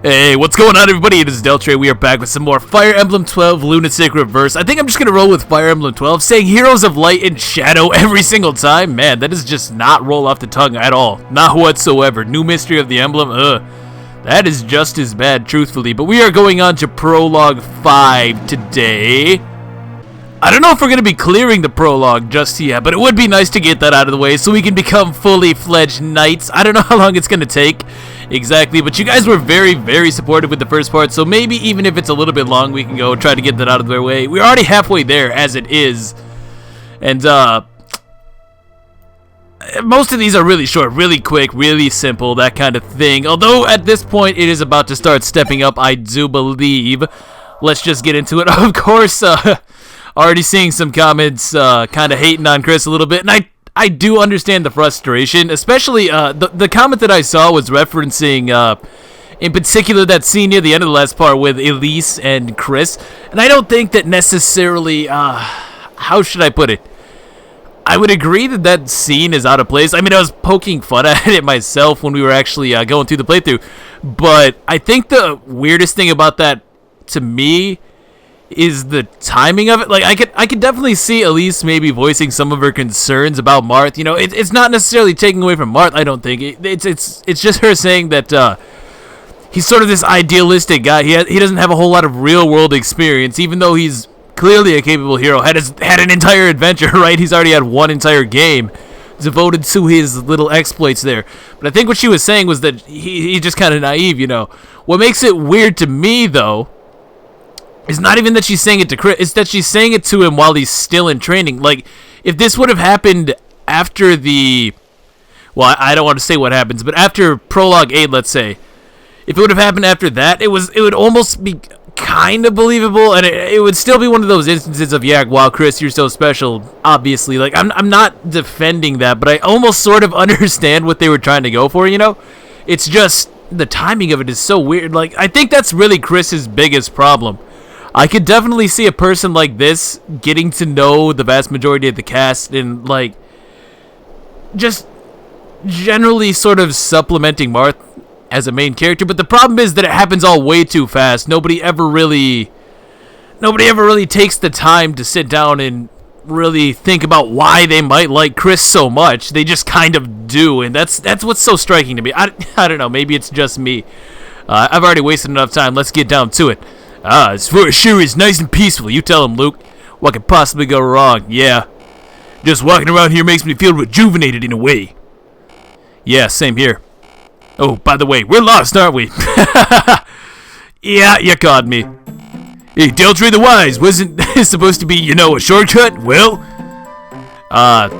Hey, what's going on, everybody? It is Deltre. We are back with some more Fire Emblem 12 Lunatic Reverse. I think I'm just going to roll with Fire Emblem 12. Saying Heroes of Light and Shadow every single time, man, that is just not roll off the tongue at all. Not whatsoever. New Mystery of the Emblem, that is just as bad, truthfully. But we are going on to Prologue 5 today. I don't know if we're going to be clearing the Prologue just yet, but it would be nice to get that out of the way so we can become fully fledged knights. I don't know how long it's going to take exactly, but you guys were very, very supportive with the first part, so maybe even if it's a little bit long, we can go try to get that out of their way. We're already halfway there as it is, and most of these are really short, really quick, really simple, that kind of thing. Although at this point it is about to start stepping up, I do believe. Let's just get into it. Of course, already seeing some comments kind of hating on Chris a little bit, and I do understand the frustration, especially the comment that I saw was referencing in particular that scene near the end of the last part with Elise and Chris, and I don't think that necessarily, how should I put it? I would agree that that scene is out of place. I mean, I was poking fun at it myself when we were actually going through the playthrough, but I think the weirdest thing about that to me is the timing of it. Like, I could definitely see Elise maybe voicing some of her concerns about Marth. You know, it's not necessarily taking away from Marth, I don't think. It's just her saying that he's sort of this idealistic guy. He doesn't have a whole lot of real world experience, even though he's clearly a capable hero. Had an entire adventure, right? He's already had one entire game devoted to his little exploits there. But I think what she was saying was that he's just kind of naive, you know. What makes it weird to me, though, it's not even that she's saying it to Chris, it's that she's saying it to him while he's still in training. Like, if this would have happened after the... Well, I don't want to say what happens, but after Prologue 8, let's say, if it would have happened after that, it would almost be kind of believable, and it would still be one of those instances of, yeah, wow, Chris, you're so special, obviously. Like, I'm not defending that, but I almost sort of understand what they were trying to go for, you know? It's just, the timing of it is so weird. Like, I think that's really Chris's biggest problem. I could definitely see a person like this getting to know the vast majority of the cast and, like, just generally sort of supplementing Marth as a main character. But the problem is that it happens all way too fast. Nobody ever really takes the time to sit down and really think about why they might like Chris so much. They just kind of do, and that's what's so striking to me. I don't know, maybe it's just me. I've already wasted enough time. Let's get down to it. As for sure is nice and peaceful. You tell him, Luke. What could possibly go wrong? Yeah. Just walking around here makes me feel rejuvenated in a way. Yeah, same here. Oh, by the way, we're lost, aren't we? Yeah, you caught me. Hey, Deltre the Wise, wasn't this supposed to be, you know, a shortcut? Well,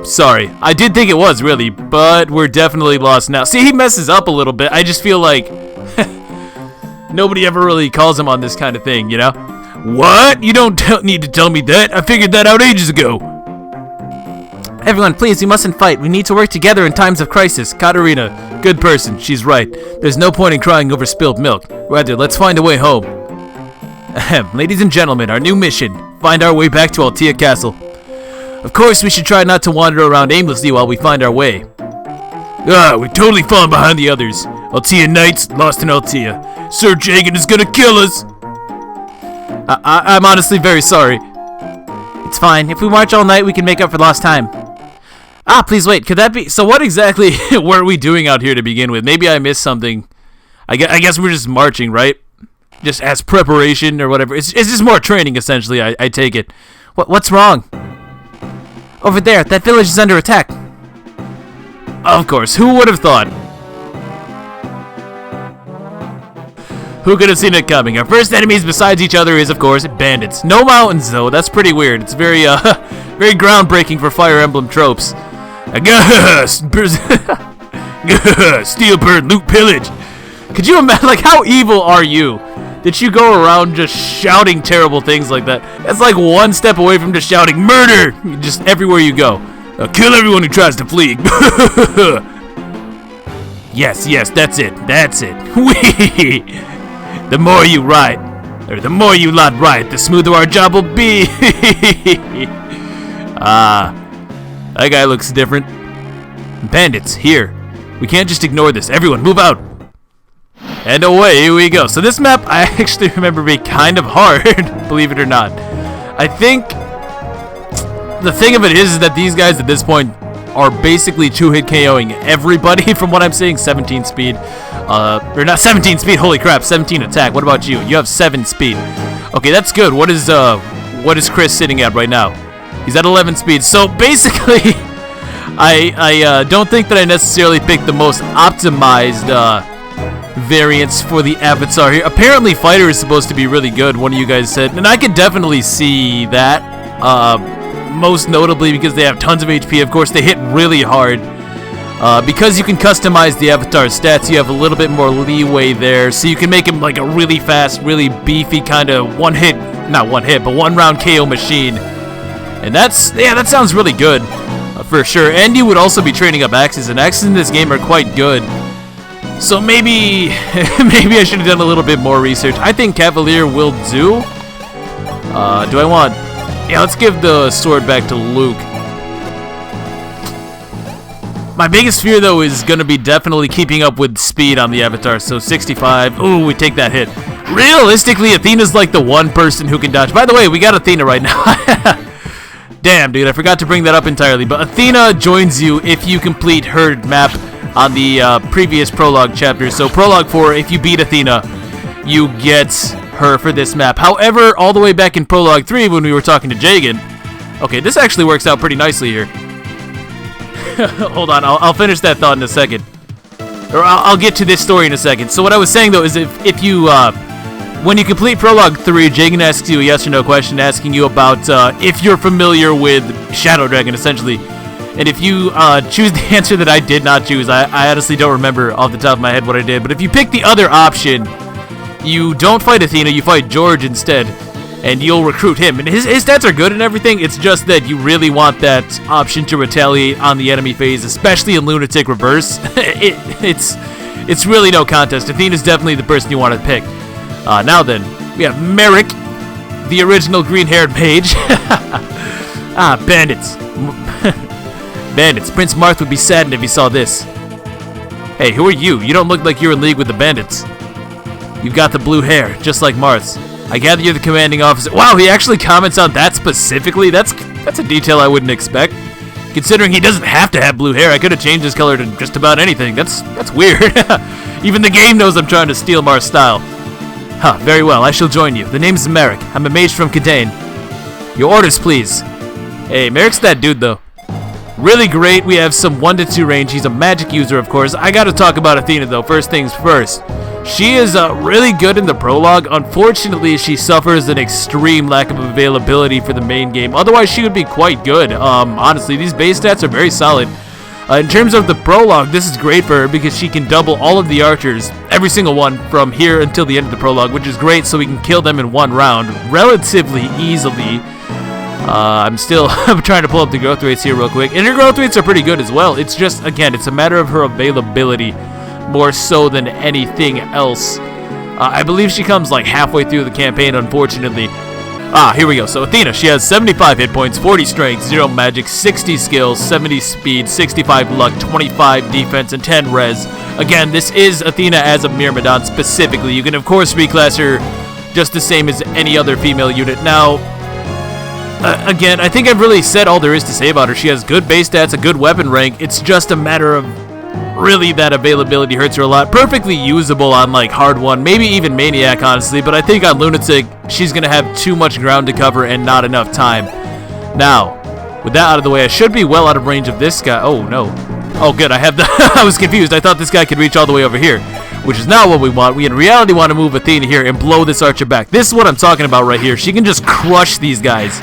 sorry. I did think it was, really, but we're definitely lost now. See, he messes up a little bit. I just feel like nobody ever really calls him on this kind of thing, you know? What? You don't need to tell me that. I figured that out ages ago. Everyone, please, we mustn't fight. We need to work together in times of crisis. Katarina, good person. She's right. There's no point in crying over spilled milk. Rather, let's find a way home. Ahem. Ladies and gentlemen, our new mission. Find our way back to Altea Castle. Of course, we should try not to wander around aimlessly while we find our way. We've totally fallen behind the others. Altea Knights, lost in Altea. Sir Jegan is gonna kill us! I'm honestly very sorry. It's fine. If we march all night, we can make up for lost time. Please wait. Could that be... So what exactly were we doing out here to begin with? Maybe I missed something. I guess we're just marching, right? Just as preparation or whatever. It's just more training, essentially, I take it. What's wrong? Over there. That village is under attack. Of course. Who would have thought? Who could have seen it coming? Our first enemies besides each other is, of course, bandits. No mountains, though. That's pretty weird. It's very, very groundbreaking for Fire Emblem tropes. Steal, burn, loot, pillage. Could you imagine, like, how evil are you? Did you go around just shouting terrible things like that? That's like one step away from just shouting murder just everywhere you go. Kill everyone who tries to flee. Yes, that's it. Whee! The more you write, or the more you lot write, the smoother our job will be. That guy looks different. Bandits, here. We can't just ignore this. Everyone, move out. And away we go. So this map, I actually remember being kind of hard, believe it or not. I think the thing of it is that these guys at this point are basically 2-hit KOing everybody from what I'm seeing. 17 speed. Or not 17 speed, holy crap, 17 attack. What about you? You have 7 speed. Okay, that's good. What is Chris sitting at right now? He's at 11 speed. So basically, I don't think that I necessarily picked the most optimized variants for the avatar here. Apparently, fighter is supposed to be really good, one of you guys said, and I could definitely see that. Most notably because they have tons of HP. Of course, they hit really hard. Because you can customize the avatar stats, you have a little bit more leeway there, so you can make him like a really fast, really beefy kind of one round KO machine. And that sounds really good, for sure. And you would also be training up axes, and axes in this game are quite good. So maybe I should have done a little bit more research. I think Cavalier will do. Do I want... Yeah, let's give the sword back to Luke. My biggest fear, though, is going to be definitely keeping up with speed on the avatar. So 65. Ooh, we take that hit. Realistically, Athena's like the one person who can dodge. By the way, we got Athena right now. Damn, dude, I forgot to bring that up entirely. But Athena joins you if you complete her map on the previous Prologue chapter. So Prologue 4, if you beat Athena, you get her for this map. However, all the way back in Prologue 3 when we were talking to Jegan... Okay, this actually works out pretty nicely here. Hold on, I'll finish that thought in a second. Or I'll get to this story in a second. So what I was saying, though, is if you... when you complete Prologue 3, Jegan asks you a yes or no question asking you about if you're familiar with Shadow Dragon, essentially. And if you choose the answer that I did not choose, I honestly don't remember off the top of my head what I did. But if you pick the other option... You don't fight Athena, you fight George instead, and you'll recruit him. And his stats are good and everything, it's just that you really want that option to retaliate on the enemy phase, especially in Lunatic Reverse. It's really no contest. Athena's definitely the person you want to pick. Now then, we have Merrick, the original green-haired mage. Bandits. Bandits. Prince Marth would be saddened if he saw this. Hey, who are you? You don't look like you're in league with the bandits. You've got the blue hair, just like Marth's. I gather you're the commanding officer. Wow, he actually comments on that specifically? That's a detail I wouldn't expect. Considering he doesn't have to have blue hair, I could have changed his color to just about anything. That's weird. Even the game knows I'm trying to steal Marth's style. Huh, very well, I shall join you. The name's Merrick. I'm a mage from Katarina. Your orders, please. Hey, Merrick's that dude, though. Really great. We have some 1-2 range. He's a magic user, of course. I gotta talk about Athena, though. First things first. She is really good in the prologue. Unfortunately, she suffers an extreme lack of availability for the main game. Otherwise, she would be quite good. Honestly, these base stats are very solid. In terms of the prologue, this is great for her because she can double all of the archers, every single one, from here until the end of the prologue, which is great so we can kill them in one round relatively easily. I'm trying to pull up the growth rates here real quick. And her growth rates are pretty good as well. It's just, again, it's a matter of her availability more so than anything else. I believe she comes like halfway through the campaign, unfortunately. Here we go. So Athena, she has 75 hit points, 40 strength, 0 magic, 60 skills, 70 speed, 65 luck, 25 defense, and 10 res. Again, this is Athena as a Myrmidon specifically. You can, of course, reclass her just the same as any other female unit. Now, again, I think I've really said all there is to say about her. She has good base stats, a good weapon rank. It's just a matter of really that availability hurts her a lot. Perfectly usable on like hard one, maybe even Maniac, honestly, but I think on Lunatic she's gonna have too much ground to cover and not enough time. Now, with that out of the way, I should be well out of range of this guy. Oh no. Oh good, I have the I was confused. I thought this guy could reach all the way over here, which is not what we want. We in reality want to move Athena here and blow this archer back. This is what I'm talking about right here. She can just crush these guys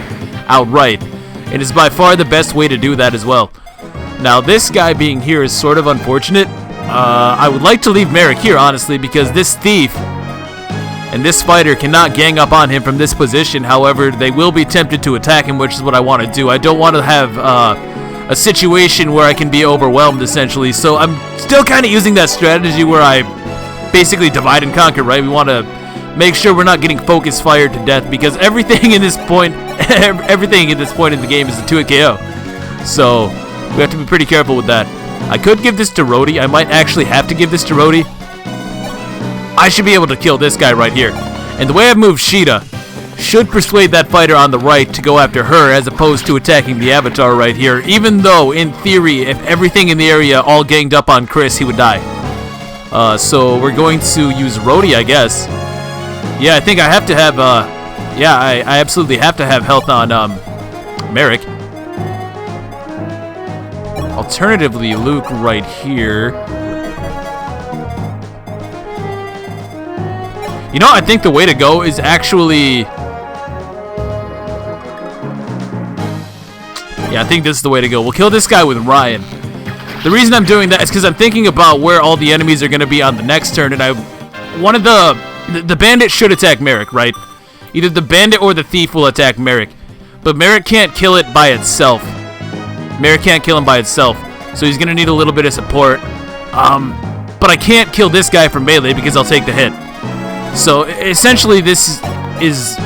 outright, and it's by far the best way to do that as well. Now, this guy being here is sort of unfortunate. I would like to leave Merrick here, honestly, because this thief and this fighter cannot gang up on him from this position. However, they will be tempted to attack him, which is what I want to do. I don't want to have a situation where I can be overwhelmed, essentially. So I'm still kind of using that strategy where I basically divide and conquer, right? We want to make sure we're not getting focus fired to death, because everything in this point in the game is a 2-hit KO. So we have to be pretty careful with that. I could give this to Rhodey. I might actually have to give this to Rhodey. I should be able to kill this guy right here. And the way I've moved Sheeta should persuade that fighter on the right to go after her as opposed to attacking the Avatar right here, even though, in theory, if everything in the area all ganged up on Chris, he would die. So we're going to use Rhodey, I guess. Yeah, I think I have to have, yeah, I absolutely have to have health on, Merrick. Alternatively, Luke right here. You know, I think the way to go is actually... Yeah, I think this is the way to go. We'll kill this guy with Ryan. The reason I'm doing that is because I'm thinking about where all the enemies are going to be on the next turn, and one of the bandit should attack Merrick, right? Either the bandit or the thief will attack Merrick. But Merrick can't kill it by itself. Merrick can't kill him by itself, so he's going to need a little bit of support. But I can't kill this guy from melee because I'll take the hit. So essentially this is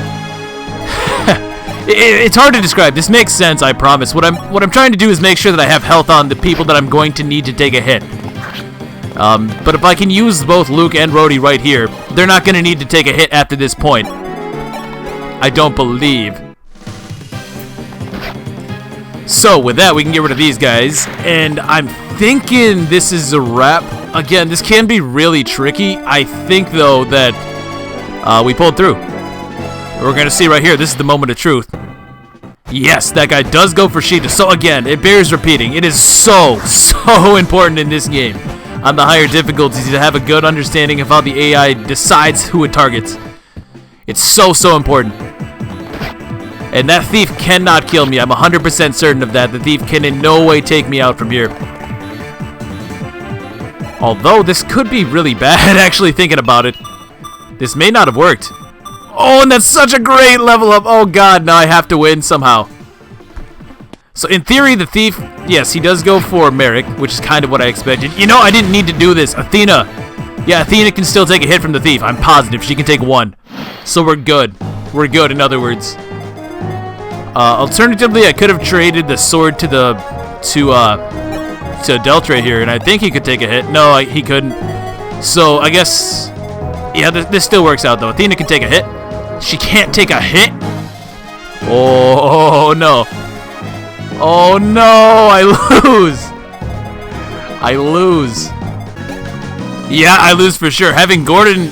it's hard to describe. This makes sense, I promise. What I'm trying to do is make sure that I have health on the people that I'm going to need to take a hit. But if I can use both Luke and Rhodey right here, they're not going to need to take a hit after this point. I don't believe. So with that, we can get rid of these guys, and I'm thinking this is a wrap. Again, this can be really tricky. I think, though, that we pulled through. We're going to see right here. This is the moment of truth. Yes, that guy does go for Sheeta. So again, it bears repeating. It is so important in this game on the higher difficulties to have a good understanding of how the AI decides who it targets. It's so important. And that thief cannot kill me. I'm 100% certain of that. The thief can in no way take me out from here. Although this could be really bad, actually thinking about it. This may not have worked. Oh, and that's such a great level up. Oh god, now I have to win somehow. So in theory, the thief, yes, he does go for Merrick, which is kind of what I expected. You know, I didn't need to do this. Athena. Yeah, Athena can still take a hit from the thief. I'm positive she can take one. So we're good. We're good, in other words. Alternatively, I could have traded the sword to Deltre here, and I think he could take a hit. No, he couldn't. So I guess, yeah, this still works out though. Athena can take a hit. She can't take a hit. Oh no! Oh no! I lose. I lose. Yeah, I lose for sure. Having Gordon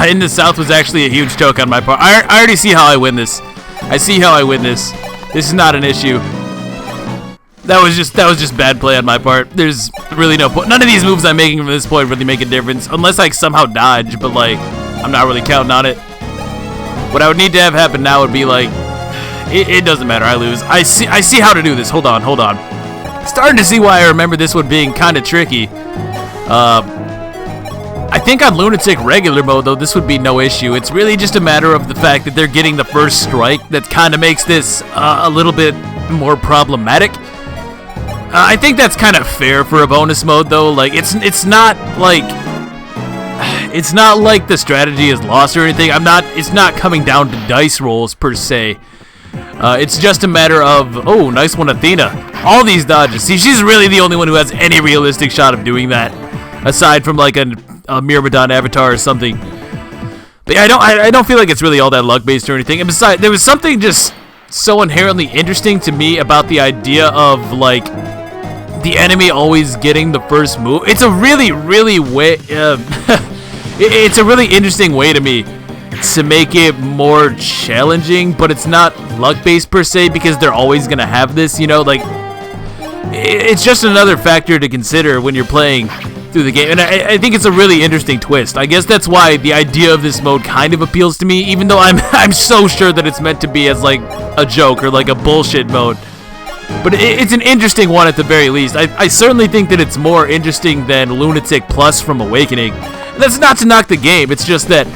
in the south was actually a huge joke on my part. I already see how I win this. I see how I win this. This is not an issue. That was just bad play on my part. There's really no point. None of these moves I'm making from this point really make a difference, unless I somehow dodge. But like, I'm not really counting on it. What I would need to have happen now would be like, it doesn't matter. I lose. I see how to do this. Hold on. Starting to see why I remember this one being kind of tricky. I think on Lunatic regular mode, though, this would be no issue. It's really just a matter of the fact that they're getting the first strike that kind of makes this a little bit more problematic. I think that's kind of fair for a bonus mode, though. Like, it's not like the strategy is lost or anything. It's not coming down to dice rolls per se. It's just a matter of, oh, nice one, Athena. All these dodges. See, she's really the only one who has any realistic shot of doing that, aside from like a Myrmidon avatar or something. But yeah, I don't feel like it's really all that luck based or anything. And besides, there was something just so inherently interesting to me about the idea of like the enemy always getting the first move. It's a really it's a really interesting way to me to make it more challenging, but it's not luck based per se because they're always gonna have this, you know, like it's just another factor to consider when you're playing through the game, and I think it's a really interesting twist. I guess that's why the idea of this mode kind of appeals to me, even though I'm so sure that it's meant to be as like a joke or like a bullshit mode. But it's an interesting one at the very least. I certainly think that it's more interesting than Lunatic Plus from Awakening. And that's not to knock the game, it's just that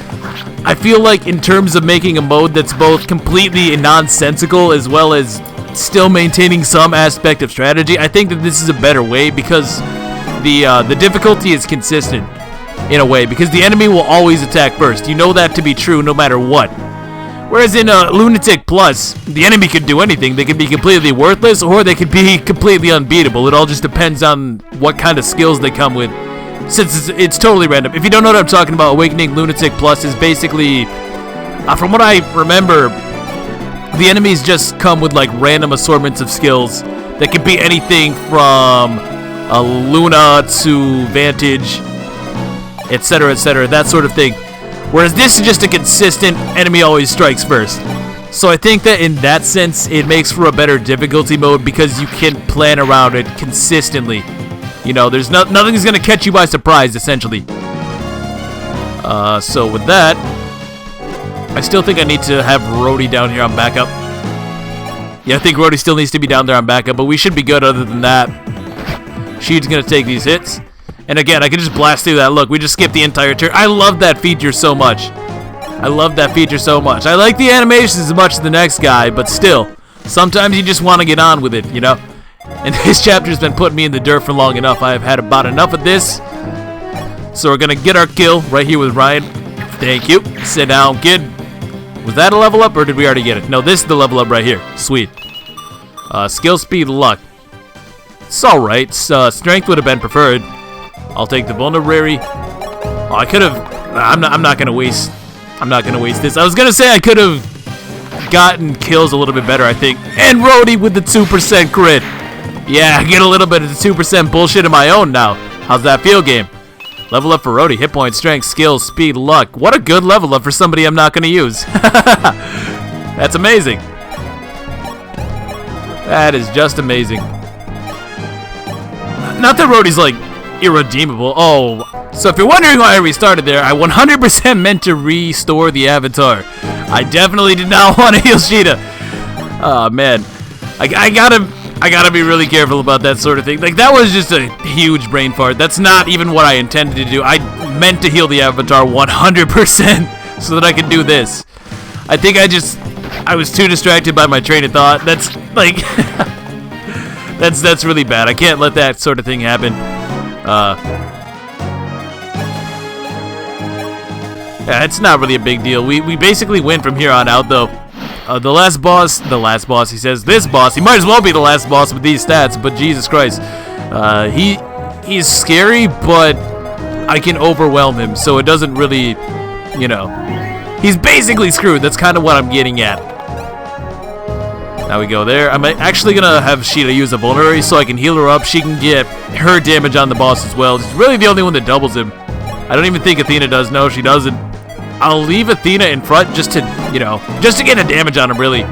I feel like in terms of making a mode that's both completely nonsensical as well as still maintaining some aspect of strategy, I think that this is a better way because the difficulty is consistent in a way, because the enemy will always attack first. You know that to be true no matter what. Whereas in Lunatic Plus, the enemy could do anything. They could be completely worthless or they could be completely unbeatable. It all just depends on what kind of skills they come with since it's totally random. If you don't know what I'm talking about, Awakening Lunatic Plus is basically, from what I remember, the enemies just come with like random assortments of skills that could be anything from Luna to Vantage, etc., that sort of thing. Whereas this is just a consistent enemy always strikes first. So I think that in that sense, it makes for a better difficulty mode because you can plan around it consistently. You know, there's nothing's gonna catch you by surprise, essentially. So with that, I still think I need to have Rhodey down here on backup. Yeah, I think Rhodey still needs to be down there on backup, but we should be good other than that. She's gonna take these hits. And again, I can just blast through that. Look, we just skipped the entire turn. I love that feature so much. I love that feature so much. I like the animations as much as the next guy, but still, sometimes you just want to get on with it, you know? And this chapter's been putting me in the dirt for long enough. I have had about enough of this. So we're going to get our kill right here with Ryan. Thank you. Sit down, kid. Was that a level up, or did we already get it? No, this is the level up right here. Sweet. Skill, speed, luck. It's alright. Strength would have been preferred. I'll take the vulnerary. Oh, I could have... I'm not going to waste... I'm not going to waste this. I was going to say I could have gotten kills a little bit better, I think. And Rhodey with the 2% crit. Yeah, I get a little bit of the 2% bullshit of my own now. How's that feel, game? Level up for Rhodey. Hit point, strength, skill, speed, luck. What a good level up for somebody I'm not going to use. That's amazing. That is just amazing. Not that Rhodey's, like, irredeemable. Oh, so if you're wondering why I restarted there, I 100% meant to restore the avatar. I definitely did not want to heal Sheeta. Oh man, I gotta be really careful about that sort of thing. Like, that was just a huge brain fart. That's not even what I intended to do. I meant to heal the avatar 100% so that I could do this. I think I was too distracted by my train of thought. That's like that's really bad. I can't let that sort of thing happen. Yeah, it's not really a big deal. We basically win from here on out, though. The last boss, he says, this boss, he might as well be the last boss with these stats, but Jesus Christ. He's scary, but I can overwhelm him, so it doesn't really, you know. He's basically screwed. That's kind of what I'm getting at. Now we go there. I'm actually going to have Sheeta use a vulnerary so I can heal her up. She can get her damage on the boss as well. She's really the only one that doubles him. I don't even think Athena does. No, she doesn't. I'll leave Athena in front just to, you know, just to get a damage on him, really. If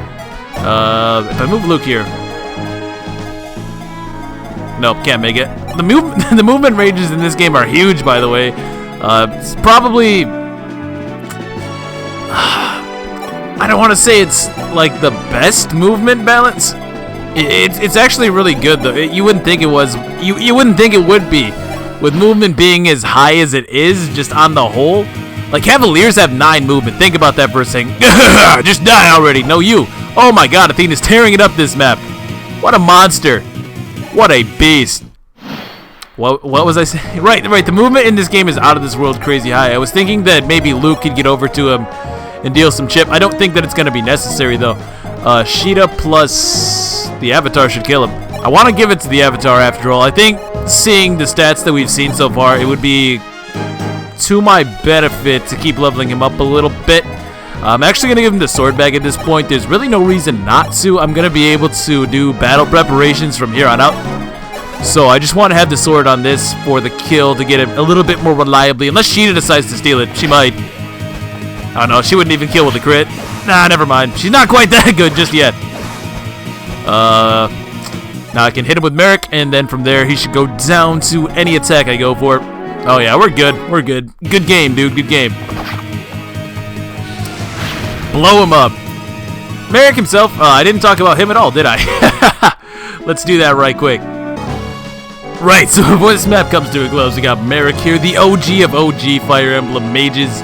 I move Luke here. Nope, can't make it. The movement ranges in this game are huge, by the way. It's probably... I don't want to say it's like the best movement balance. It's actually really good, though. You wouldn't think it was. You wouldn't think it would be, with movement being as high as it is, just on the whole. Like, Cavaliers have 9 movement. Think about that for a second. Just die already. No, you. Oh my God, Athena's tearing it up this map. What a monster. What a beast. What was I saying? Right. The movement in this game is out of this world crazy high. I was thinking that maybe Luke could get over to him and deal some chip. I don't think that it's going to be necessary, though. Sheeta plus the Avatar should kill him. I want to give it to the Avatar after all. I think seeing the stats that we've seen so far, it would be to my benefit to keep leveling him up a little bit. I'm actually going to give him the sword bag at this point. There's really no reason not to. I'm going to be able to do battle preparations from here on out. So I just want to have the sword on this for the kill to get it a little bit more reliably. Unless Sheeta decides to steal it. She might. Oh no, she wouldn't even kill with a crit. Nah, never mind. She's not quite that good just yet. Now I can hit him with Merrick, and then from there he should go down to any attack I go for. Oh yeah, we're good. We're good. Good game, dude. Good game. Blow him up. Merrick himself, I didn't talk about him at all, did I? Let's do that right quick. Right, so before this map comes to a close, we got Merrick here, the OG of OG Fire Emblem mages.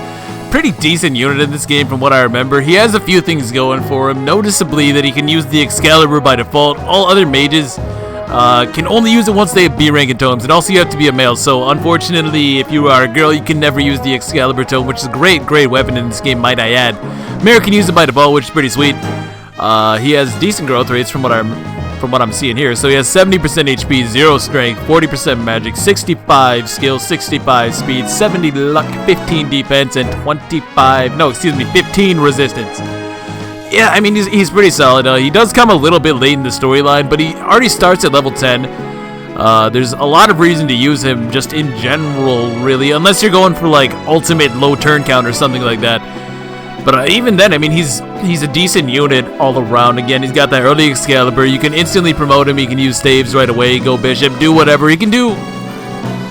Pretty decent unit in this game from what I remember. He has a few things going for him, noticeably that he can use the Excalibur by default. All other mages can only use it once they have B rank in tomes, and also you have to be a male, so unfortunately if you are a girl you can never use the Excalibur tome, which is a great weapon in this game, might I add. Merrick can use it by default, which is pretty sweet. He has decent growth rates from from what I'm seeing here. So he has 70% HP, 0 strength, 40% magic, 65 skill, 65 speed, 70 luck, 15 defense, and 15 resistance. Yeah, I mean, he's pretty solid. He does come a little bit late in the storyline, but he already starts at level 10. There's a lot of reason to use him just in general, really, unless you're going for, like, ultimate low turn count or something like that. But even then, I mean, he's a decent unit all around. Again, he's got that early Excalibur. You can instantly promote him. He can use staves right away, go bishop, do whatever. He can do...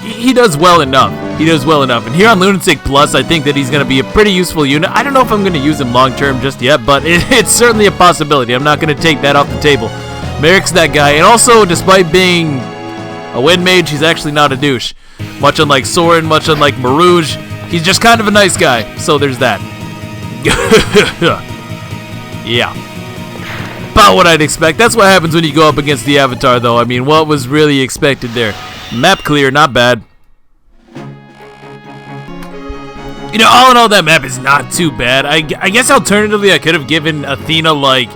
He does well enough. He does well enough. And here on Lunatic Plus, I think that he's going to be a pretty useful unit. I don't know if I'm going to use him long-term just yet, but it's certainly a possibility. I'm not going to take that off the table. Merrick's that guy. And also, despite being a wind mage, he's actually not a douche. Much unlike Soren, much unlike Marouge, he's just kind of a nice guy. So there's that. Yeah. About what I'd expect. That's what happens when you go up against the Avatar, though. I mean, what was really expected there? Map clear, not bad. You know, all in all, that map is not too bad. I guess alternatively, I could have given Athena, like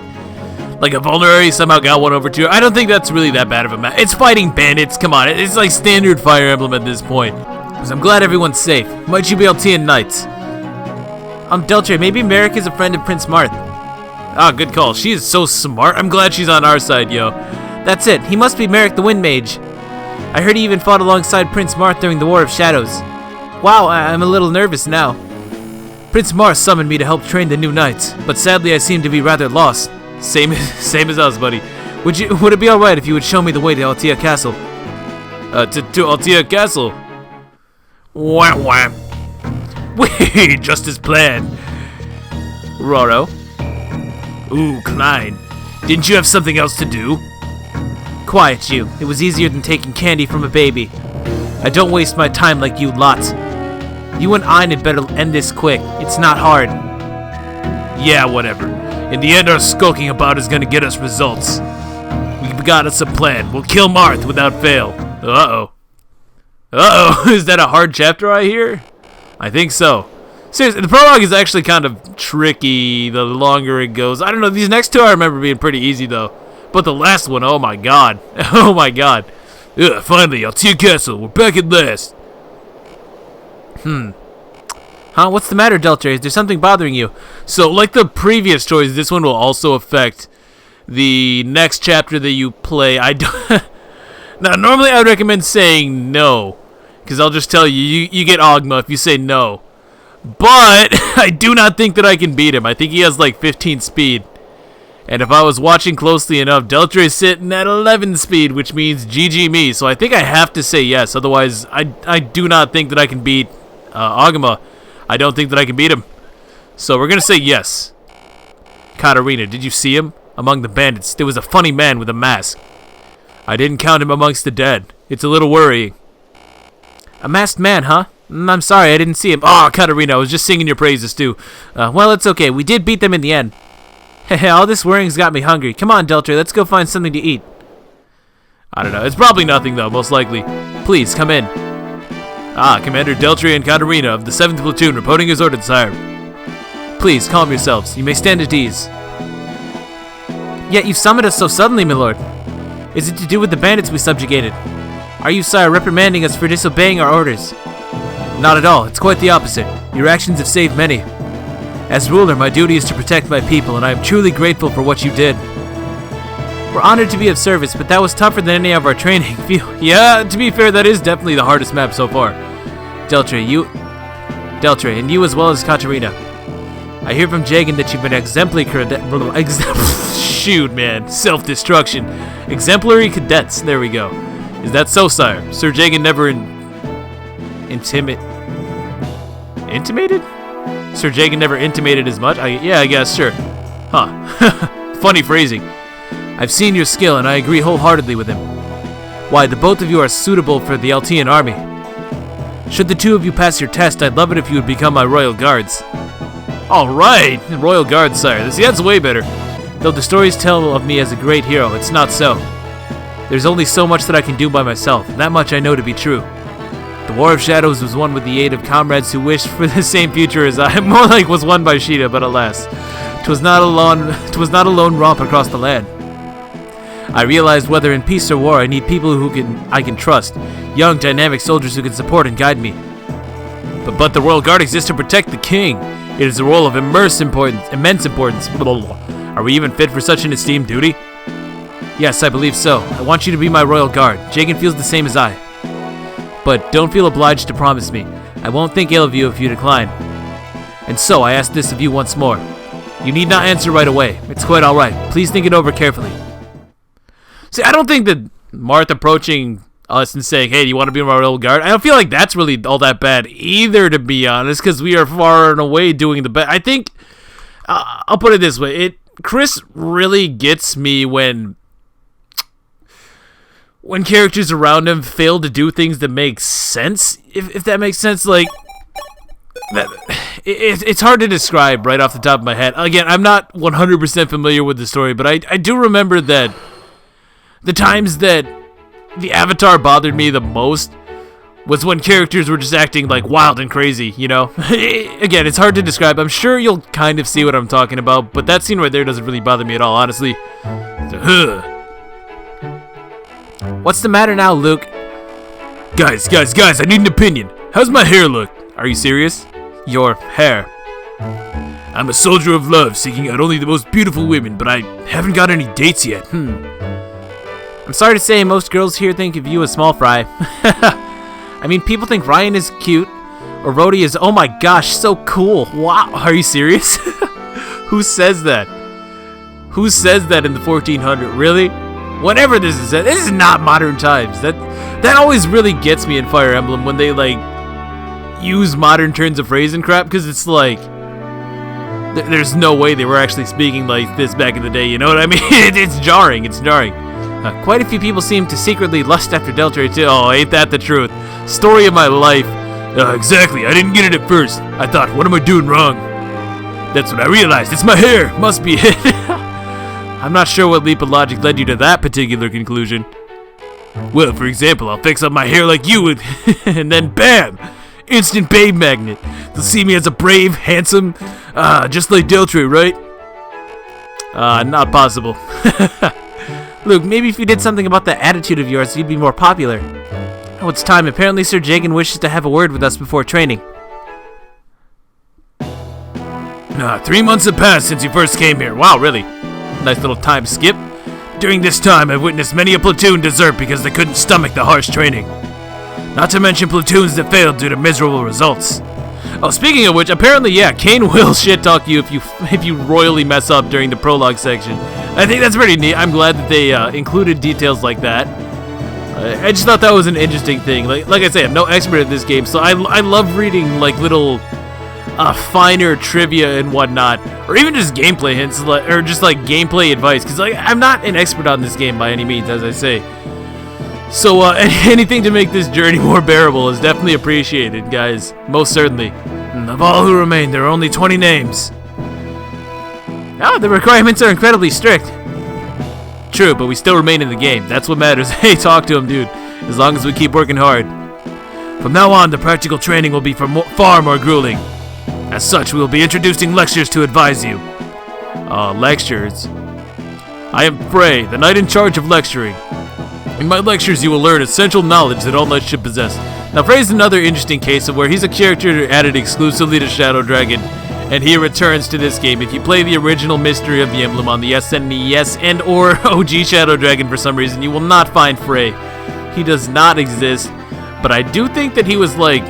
a vulnerary, somehow got one over to her. I don't think that's really that bad of a map. It's fighting bandits. Come on, it's like standard Fire Emblem at this point. Because I'm glad everyone's safe. Might you be Altean Knights? Deltre, maybe Merrick is a friend of Prince Marth. Ah, good call. She is so smart. I'm glad she's on our side, yo. That's it. He must be Merrick the Wind Mage. I heard he even fought alongside Prince Marth during the War of Shadows. Wow, I'm a little nervous now. Prince Marth summoned me to help train the new knights, but sadly I seem to be rather lost. Same as us, buddy. Would it be alright if you would show me the way to Altea Castle? To Altea Castle? Wham wham. Wait, just as planned. Roro. Ooh, Klein. Didn't you have something else to do? Quiet, you. It was easier than taking candy from a baby. I don't waste my time like you lot. You and Ein had better end this quick. It's not hard. Yeah, whatever. In the end, our skulking about is gonna get us results. We've got us a plan. We'll kill Marth without fail. Uh-oh. Uh-oh. Is that a hard chapter I hear? I think so. Seriously, the prologue is actually kind of tricky the longer it goes. I don't know, these next two I remember being pretty easy, though. But the last one, oh my god. Oh my god. Ugh, finally, Altea Castle. We're back at last. Huh? What's the matter, Deltre? Is there something bothering you? So, like the previous choice, this one will also affect the next chapter that you play. Now, normally I would recommend saying no. Because I'll just tell you, you get Ogma if you say no. But I do not think that I can beat him. I think he has like 15 speed. And if I was watching closely enough, Deltre is sitting at 11 speed, which means GG me. So I think I have to say yes. Otherwise, I do not think that I can beat Ogma. I don't think that I can beat him. So we're going to say yes. Katarina, did you see him? Among the bandits, there was a funny man with a mask. I didn't count him amongst the dead. It's a little worrying. A masked man, huh? I'm sorry, I didn't see him. Oh, Katarina, I was just singing your praises, too. Well, it's okay. We did beat them in the end. Hehe, all this worrying's got me hungry. Come on, Deltre, let's go find something to eat. I don't know. It's probably nothing, though, most likely. Please, come in. Ah, Commander Deltre and Katarina of the 7th Platoon reporting as ordered, sire. Please, calm yourselves. You may stand at ease. Yet you've summoned us so suddenly, my lord. Is it to do with the bandits we subjugated? Are you, sire, reprimanding us for disobeying our orders? Not at all. It's quite the opposite. Your actions have saved many. As ruler, my duty is to protect my people, and I am truly grateful for what you did. We're honored to be of service, but that was tougher than any of our training. Yeah, to be fair, that is definitely the hardest map so far. Deltre, and you as well as Katarina. I hear from Jegan that you've been shoot, man. Self-destruction. Exemplary cadets. There we go. Is that so, sire? Sir Jegan never intimated? Sir Jegan never intimated as much? Yeah, I guess, sure. Huh. Funny phrasing. I've seen your skill, and I agree wholeheartedly with him. Why, the both of you are suitable for the Altean army. Should the two of you pass your test, I'd love it if you would become my royal guards. Alright! Royal guards, sire. See, that's way better. Though the stories tell of me as a great hero, it's not so. There's only so much that I can do by myself, and that much I know to be true. The War of Shadows was won with the aid of comrades who wished for the same future as I. More like was won by Sheeta, but alas. 'Twas not a lone romp across the land. I realized whether in peace or war, I need people I can trust. Young, dynamic soldiers who can support and guide me. But the Royal Guard exists to protect the king. It is a role of immense importance. Blah, blah, blah. Are we even fit for such an esteemed duty? Yes, I believe so. I want you to be my Royal Guard. Jegan feels the same as I. But don't feel obliged to promise me. I won't think ill of you if you decline. And so, I ask this of you once more. You need not answer right away. It's quite alright. Please think it over carefully. See, I don't think that Marth approaching us and saying, hey, do you want to be my Royal Guard? I don't feel like that's really all that bad either, to be honest, because we are far and away doing the best. I think, I'll put it this way. Chris really gets me when characters around him fail to do things that make sense, if that makes sense. Like, it's hard to describe right off the top of my head. Again, I'm not 100% familiar with the story, but I do remember that the times that the Avatar bothered me the most was when characters were just acting like wild and crazy, you know? Again, it's hard to describe. I'm sure you'll kind of see what I'm talking about, but that scene right there doesn't really bother me at all, honestly. What's the matter now, Luke? Guys, I need an opinion. How's my hair look? Are you serious? Your hair. I'm a soldier of love, seeking out only the most beautiful women, but I haven't got any dates yet. I'm sorry to say, most girls here think of you as small fry. I mean, people think Ryan is cute, or Rhodey is, oh my gosh, so cool. Wow, are you serious? Who says that? Who says that in the 1400? Really? Whatever this is not modern times. That always really gets me in Fire Emblem when they, like, use modern turns of phrase and crap, because it's like, there's no way they were actually speaking like this back in the day, you know what I mean? It's jarring. Quite a few people seem to secretly lust after Delta too. Oh, ain't that the truth? Story of my life. Exactly, I didn't get it at first. I thought, what am I doing wrong? That's when I realized, it's my hair, must be it. I'm not sure what leap of logic led you to that particular conclusion. Well, for example, I'll fix up my hair like you would, and then bam! Instant babe magnet. They'll see me as a brave, handsome, just like Deltray, right? Not possible. Luke, maybe if you did something about that attitude of yours, you'd be more popular. Oh, it's time. Apparently Sir Jegan wishes to have a word with us before training. 3 months have passed since you first came here. Wow, really? Nice little time skip. During this time, I've witnessed many a platoon desert because they couldn't stomach the harsh training. Not to mention platoons that failed due to miserable results. Oh, speaking of which, apparently, yeah, Kane will shit-talk you if you royally mess up during the prologue section. I think that's pretty neat. I'm glad that they included details like that. I just thought that was an interesting thing. Like I say, I'm no expert at this game, so I love reading like little finer trivia and whatnot, or even just gameplay hints, or just like gameplay advice, because like I'm not an expert on this game by any means, as I say. So anything to make this journey more bearable is definitely appreciated, guys. Most certainly. And of all who remain, there are only 20 names. Oh, the requirements are incredibly strict. True, but we still remain in the game. That's what matters. Hey, talk to him, dude. As long as we keep working hard. From now on, the practical training will be far more grueling. As such, we will be introducing lectures to advise you. Lectures? I am Frey, the knight in charge of lecturing. In my lectures, you will learn essential knowledge that all knights should possess. Now, Frey's another interesting case of where he's a character added exclusively to Shadow Dragon, and he returns to this game. If you play the original Mystery of the Emblem on the SNES and or OG Shadow Dragon for some reason, you will not find Frey. He does not exist, but I do think that he was like,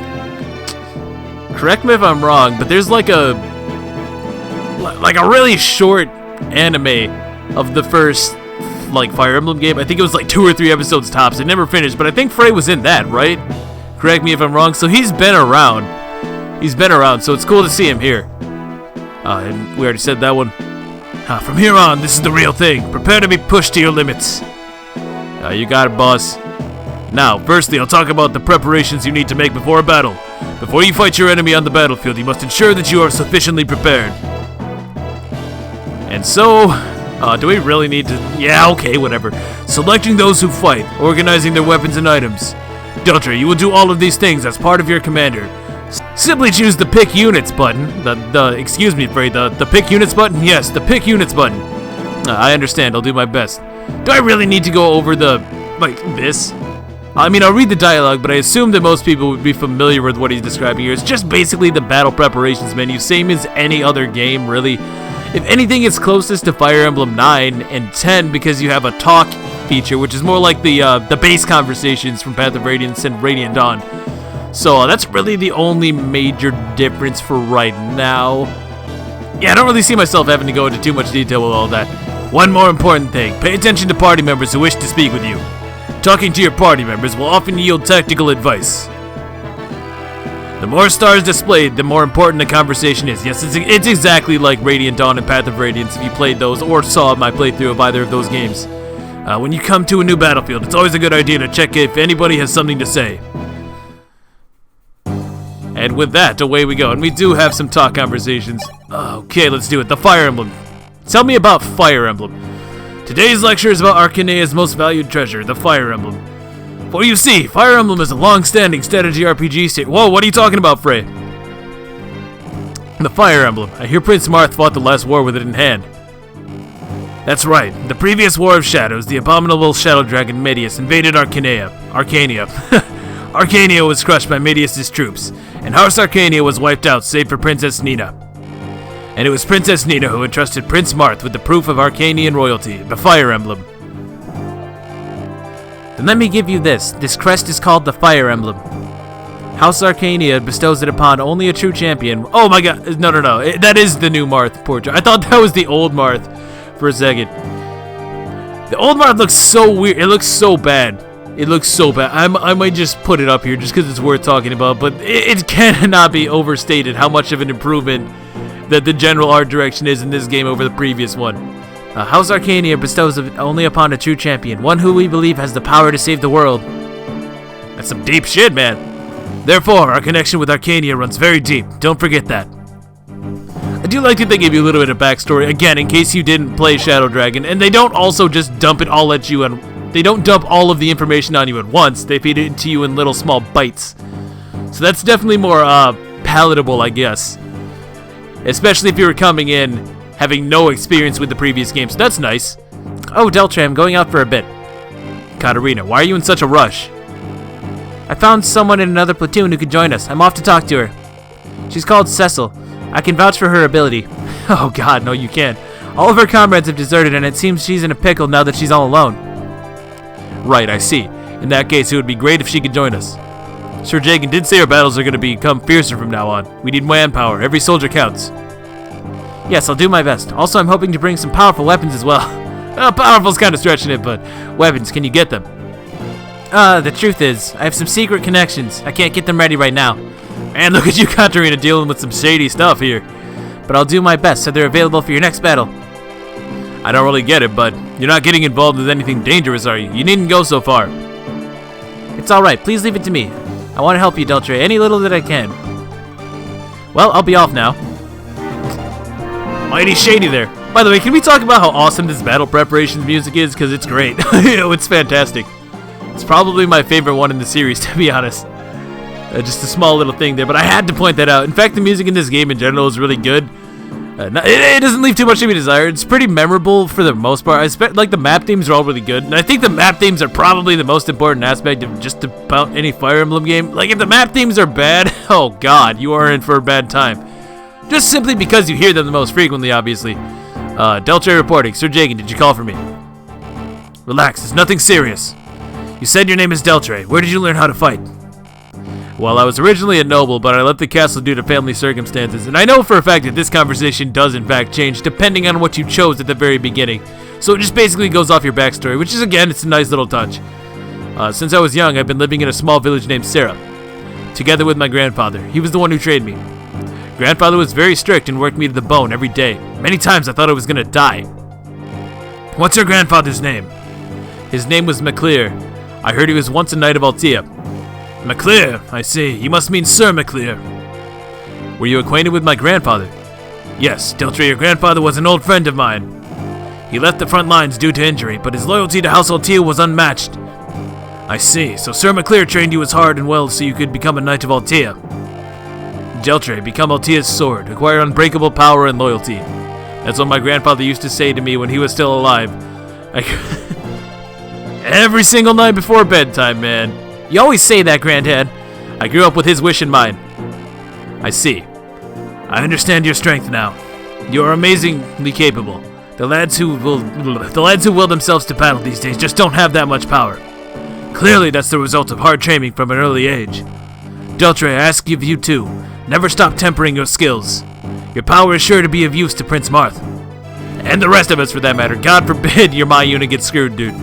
correct me if I'm wrong, but there's like a really short anime of the first like Fire Emblem game. I think it was like 2 or 3 episodes tops. It never finished, but I think Frey was in that, right? Correct me if I'm wrong. So he's been around. So it's cool to see him here. And we already said that one. From here on, this is the real thing. Prepare to be pushed to your limits. You got it, boss. Now, firstly, I'll talk about the preparations you need to make before a battle. Before you fight your enemy on the battlefield, you must ensure that you are sufficiently prepared. And so, do we really need to? Yeah, okay, whatever. Selecting those who fight, organizing their weapons and items. Deltra, you will do all of these things as part of your commander. Simply choose the Pick Units button. Excuse me, Frey, the Pick Units button? Yes, the Pick Units button. I understand, I'll do my best. Do I really need to go over this? I mean, I'll read the dialogue, but I assume that most people would be familiar with what he's describing here. It's just basically the battle preparations menu, same as any other game, really. If anything, it's closest to Fire Emblem 9 and 10 because you have a talk feature, which is more like the base conversations from Path of Radiance and Radiant Dawn. So that's really the only major difference for right now. Yeah, I don't really see myself having to go into too much detail with all that. One more important thing, pay attention to party members who wish to speak with you. Talking to your party members will often yield tactical advice. The more stars displayed, the more important the conversation is. Yes, it's exactly like Radiant Dawn and Path of Radiance if you played those or saw my playthrough of either of those games. When you come to a new battlefield, it's always a good idea to check if anybody has something to say. And with that, away we go. And we do have some talk conversations. Okay, let's do it. The Fire Emblem. Tell me about Fire Emblem. Today's lecture is about Arcanea's most valued treasure, the Fire Emblem. For you see, Fire Emblem is a long-standing strategy RPG series. Whoa, what are you talking about, Frey? The Fire Emblem. I hear Prince Marth fought the last war with it in hand. That's right. The previous War of Shadows, the abominable shadow dragon Medius invaded Arcania. Arcania was crushed by Medius' troops, and House Arcania was wiped out save for Princess Nina. And it was Princess Nina who entrusted Prince Marth with the proof of Arcanian royalty, the Fire Emblem. Then let me give you this. This crest is called the Fire Emblem. House Arcania bestows it upon only a true champion. Oh my god, no. That is the new Marth portrait. I thought that was the old Marth for a second. The old Marth looks so weird. It looks so bad. It looks so bad. I might just put it up here just because it's worth talking about, but it cannot be overstated how much of an improvement that the general art direction is in this game over the previous one. House Arcania bestows it only upon a true champion, one who we believe has the power to save the world. That's some deep shit, man. Therefore, our connection with Arcania runs very deep. Don't forget that. I do like that they give you a little bit of backstory, again, in case you didn't play Shadow Dragon, and they don't also just dump it all at you, and they don't dump all of the information on you at once. They feed it to you in little small bites. So that's definitely more palatable, I guess. Especially if you were coming in having no experience with the previous games. That's nice. Oh, Deltre, I'm going out for a bit. Katarina, why are you in such a rush? I found someone in another platoon who could join us. I'm off to talk to her. She's called Cecil. I can vouch for her ability. Oh god, no you can't. All of her comrades have deserted and it seems she's in a pickle now that she's all alone. Right, I see. In that case, it would be great if she could join us. Sir Jegan did say our battles are going to become fiercer from now on. We need manpower. Every soldier counts. Yes, I'll do my best. Also, I'm hoping to bring some powerful weapons as well. Powerful's kind of stretching it, but weapons, can you get them? The truth is, I have some secret connections. I can't get them ready right now. And look at you, Katarina, dealing with some shady stuff here. But I'll do my best so they're available for your next battle. I don't really get it, but you're not getting involved with anything dangerous, are you? You needn't go so far. It's alright, please leave it to me. I want to help you, Deltre, any little that I can. Well, I'll be off now. Mighty shady there. By the way, can we talk about how awesome this battle preparations music is? Because it's great. It's fantastic. It's probably my favorite one in the series, to be honest. Just a small little thing there, but I had to point that out. In fact, the music in this game in general is really good. It doesn't leave too much to be desired. It's pretty memorable for the most part. I expect, like, the map themes are all really good, and I think the map themes are probably the most important aspect of just about any Fire Emblem game. Like, if the map themes are bad, oh god, you are in for a bad time. Just simply because you hear them the most frequently, obviously. Deltre reporting. Sir Jegan, did you call for me? Relax, it's nothing serious. You said your name is Deltre. Where did you learn how to fight? Well, I was originally a noble, but I left the castle due to family circumstances, and I know for a fact that this conversation does in fact change depending on what you chose at the very beginning. So it just basically goes off your backstory, which is, again, it's a nice little touch. Since I was young, I've been living in a small village named Sarah, together with my grandfather. He was the one who trained me. Grandfather was very strict and worked me to the bone every day. Many times I thought I was gonna die. What's your grandfather's name? His name was MacLear. I heard he was once a knight of Altea. MacLear, I see. You must mean Sir MacLear. Were you acquainted with my grandfather? Yes, Deltre, your grandfather was an old friend of mine. He left the front lines due to injury, but his loyalty to House Altea was unmatched. I see. So Sir MacLear trained you as hard and well so you could become a knight of Altea. Deltre, become Altea's sword. Acquire unbreakable power and loyalty. That's what my grandfather used to say to me when he was still alive. Every single night before bedtime, man. You always say that, Granddad. I grew up with his wish in mind. I see. I understand your strength now. You are amazingly capable. The lads who will themselves to battle these days just don't have that much power. Clearly, that's the result of hard training from an early age. Deltre, I ask of you too. Never stop tempering your skills. Your power is sure to be of use to Prince Marth. And the rest of us, for that matter. God forbid your My unit gets screwed, dude.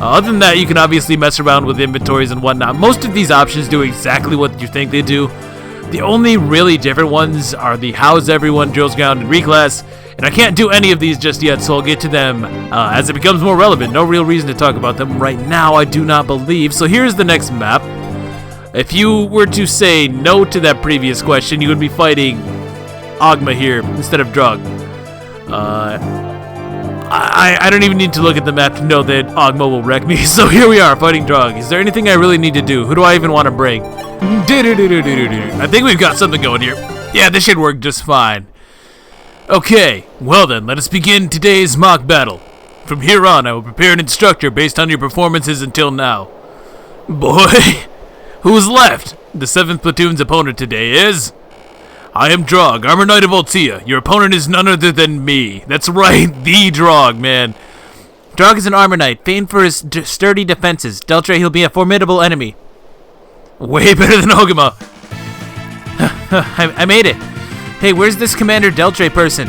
Other than that, you can obviously mess around with inventories and whatnot. Most of these options do exactly what you think they do. The only really different ones are the House Everyone, Drills Ground, and Reclass. And I can't do any of these just yet, so I'll get to them as it becomes more relevant. No real reason to talk about them right now, I do not believe. So here's the next map. If you were to say no to that previous question, you would be fighting Ogma here instead of Drug. I don't even need to look at the map to know that Ogma will wreck me. So here we are, fighting Drug. Is there anything I really need to do? Who do I even want to bring? I think we've got something going here. Yeah, this should work just fine. Okay, well then, let us begin today's mock battle. From here on, I will prepare an instructor based on your performances until now. Boy, who's left? The 7th Platoon's opponent today is... I am Drog, Armor Knight of Altea. Your opponent is none other than me. That's right, the Drog, man. Drog is an Armor Knight, famed for his sturdy defenses. Deltre, he'll be a formidable enemy. Way better than Ogma. I made it. Hey, where's this Commander Deltre person?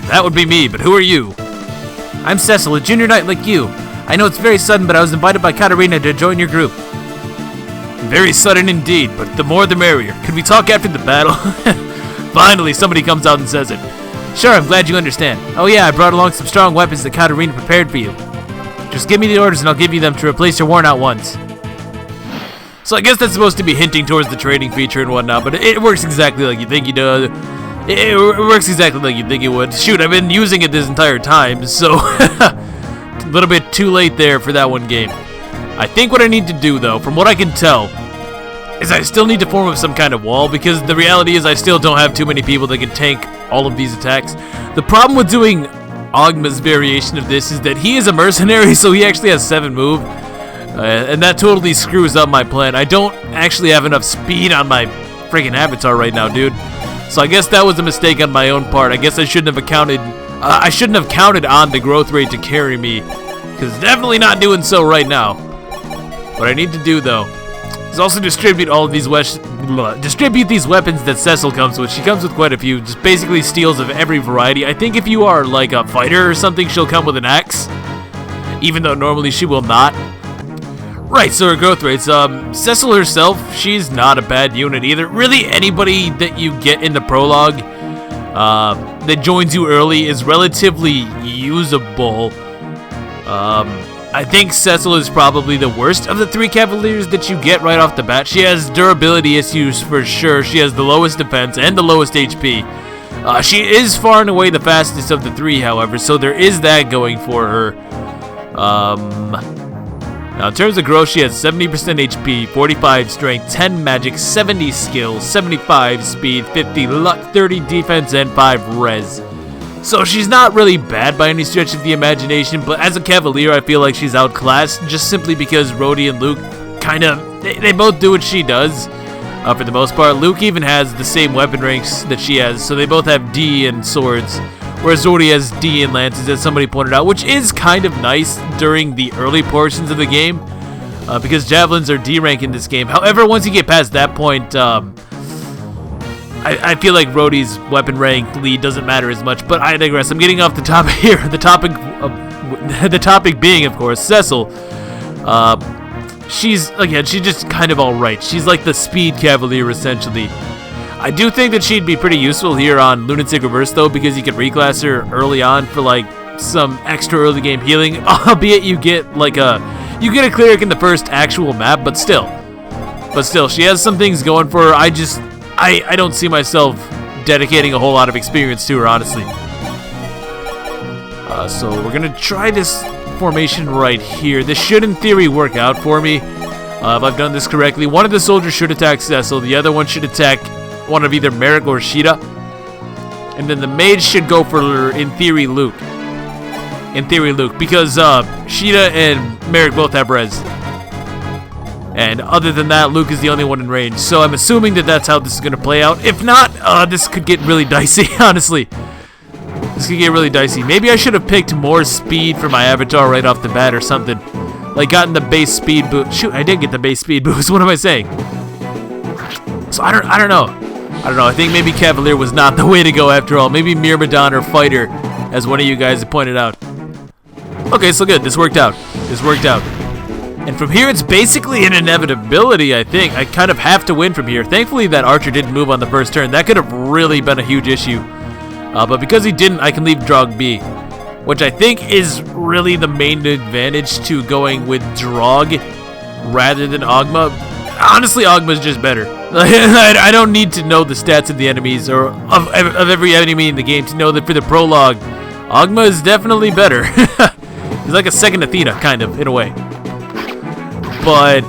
That would be me, but who are you? I'm Cecil, a junior knight like you. I know it's very sudden, but I was invited by Katarina to join your group. Very sudden indeed, but the more the merrier. Could we talk after the battle? Finally, somebody comes out and says it. Sure, I'm glad you understand. Oh yeah, I brought along some strong weapons that Katarina prepared for you. Just give me the orders and I'll give you them to replace your worn out ones. So I guess that's supposed to be hinting towards the trading feature and whatnot, but it works exactly like you think you do. It works exactly like you think it would. Shoot, I've been using it this entire time, so a little bit too late there for that one game. I think what I need to do, though, from what I can tell, is I still need to form up some kind of wall, because the reality is I still don't have too many people that can tank all of these attacks. The problem with doing Ogma's variation of this is that he is a mercenary, so he actually has 7 move. And that totally screws up my plan. I don't actually have enough speed on my freaking avatar right now, dude. So I guess that was a mistake on my own part. I guess I shouldn't have counted on the growth rate to carry me, because definitely not doing so right now. What I need to do, though, is also distribute all of these these weapons that Cecil comes with. She comes with quite a few, just basically steals of every variety. I think if you are like a fighter or something, she'll come with an axe, even though normally she will not. Right, so her growth rates, Cecil herself, she's not a bad unit either. Really, anybody that you get in the prologue that joins you early is relatively usable. I think Cecil is probably the worst of the 3 Cavaliers that you get right off the bat. She has durability issues for sure. She has the lowest defense and the lowest HP. She is far and away the fastest of the 3, however, so there is that going for her. Now, in terms of growth, she has 70% HP, 45 strength, 10 magic, 70 skill, 75 speed, 50 luck, 30 defense, and 5 res. So she's not really bad by any stretch of the imagination, but as a Cavalier, I feel like she's outclassed, just simply because Rhodey and Luke they both do what she does, for the most part. Luke even has the same weapon ranks that she has, so they both have D in swords, whereas Rhodey has D in lances, as somebody pointed out, which is kind of nice during the early portions of the game, because javelins are D rank in this game. However, once you get past that point, I feel like Rhodey's weapon rank lead doesn't matter as much, but I digress. I'm getting off the topic here. The topic being, of course, Cecil. She's just kind of alright. She's like the speed Cavalier, essentially. I do think that she'd be pretty useful here on Lunatic Reverse, though, because you could reclass her early on for, like, some extra early game healing, albeit you get a cleric in the first actual map, but still, she has some things going for her. I don't see myself dedicating a whole lot of experience to her, honestly. So we're gonna try this formation right here. This should, in theory, work out for me. If I've done this correctly, one of the soldiers should attack Cecil, the other one should attack one of either Merrick or Sheeta, and then the mage should go for, in theory, Luke. In theory, Luke, because Sheeta and Merrick both have res. And other than that, Luke is the only one in range. So I'm assuming that that's how this is going to play out. If not, this could get really dicey, honestly. This could get really dicey. Maybe I should have picked more speed for my avatar right off the bat or something. Like gotten the base speed boost. Shoot, I did get the base speed boost. What am I saying? So I don't know. I think maybe Cavalier was not the way to go after all. Maybe Myrmidon or Fighter, as one of you guys have pointed out. Okay, so good. This worked out. And from here, it's basically an inevitability, I think. I kind of have to win from here. Thankfully, that archer didn't move on the first turn. That could have really been a huge issue. But because he didn't, I can leave Drog B, which I think is really the main advantage to going with Drog rather than Ogma. Honestly, Ogma's just better. I don't need to know the stats of the enemies or of every enemy in the game to know that for the prologue, Ogma is definitely better. He's like a second Athena, kind of, in a way. But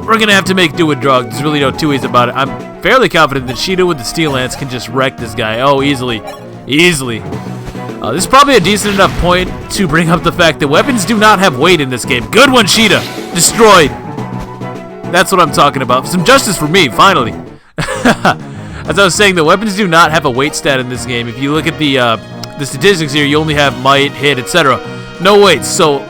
we're going to have to make do with Drog. There's really no two ways about it. I'm fairly confident that Sheeta with the Steel Lance can just wreck this guy. Oh, easily. Easily. This is probably a decent enough point to bring up the fact that weapons do not have weight in this game. Good one, Sheeta. Destroyed. That's what I'm talking about. Some justice for me, finally. As I was saying, the weapons do not have a weight stat in this game. If you look at the statistics here, you only have might, hit, etc. No weight. So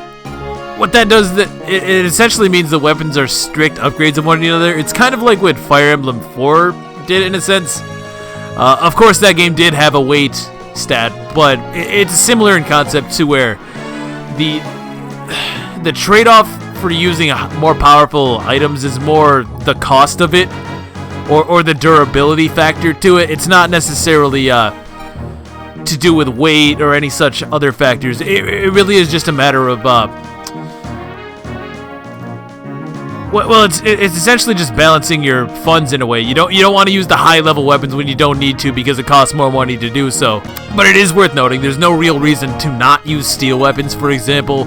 what that does, it essentially means the weapons are strict upgrades of one another. It's kind of like what Fire Emblem 4 did in a sense. Of course, that game did have a weight stat, but it's similar in concept to where the trade-off for using more powerful items is more the cost of it, or the durability factor to it. It's not necessarily to do with weight or any such other factors. It really is just a matter of well, it's essentially just balancing your funds in a way. You don't want to use the high level weapons when you don't need to because it costs more money to do so. But it is worth noting there's no real reason to not use steel weapons, for example.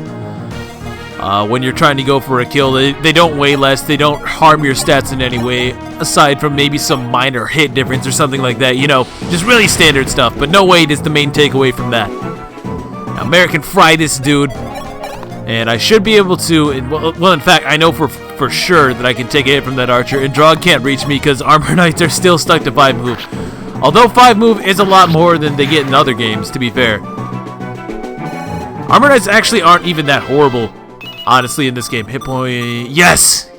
When you're trying to go for a kill, they don't weigh less, they don't harm your stats in any way, aside from maybe some minor hit difference or something like that, you know, just really standard stuff, but no weight is the main takeaway from that. Now, Merrick can fry this dude, and I should be able to, well in fact, I know for sure that I can take a hit from that archer, and Drog can't reach me because Armor Knights are still stuck to 5 move. Although 5 move is a lot more than they get in other games, to be fair. Armor Knights actually aren't even that horrible, honestly, in this game. Hit point, yes,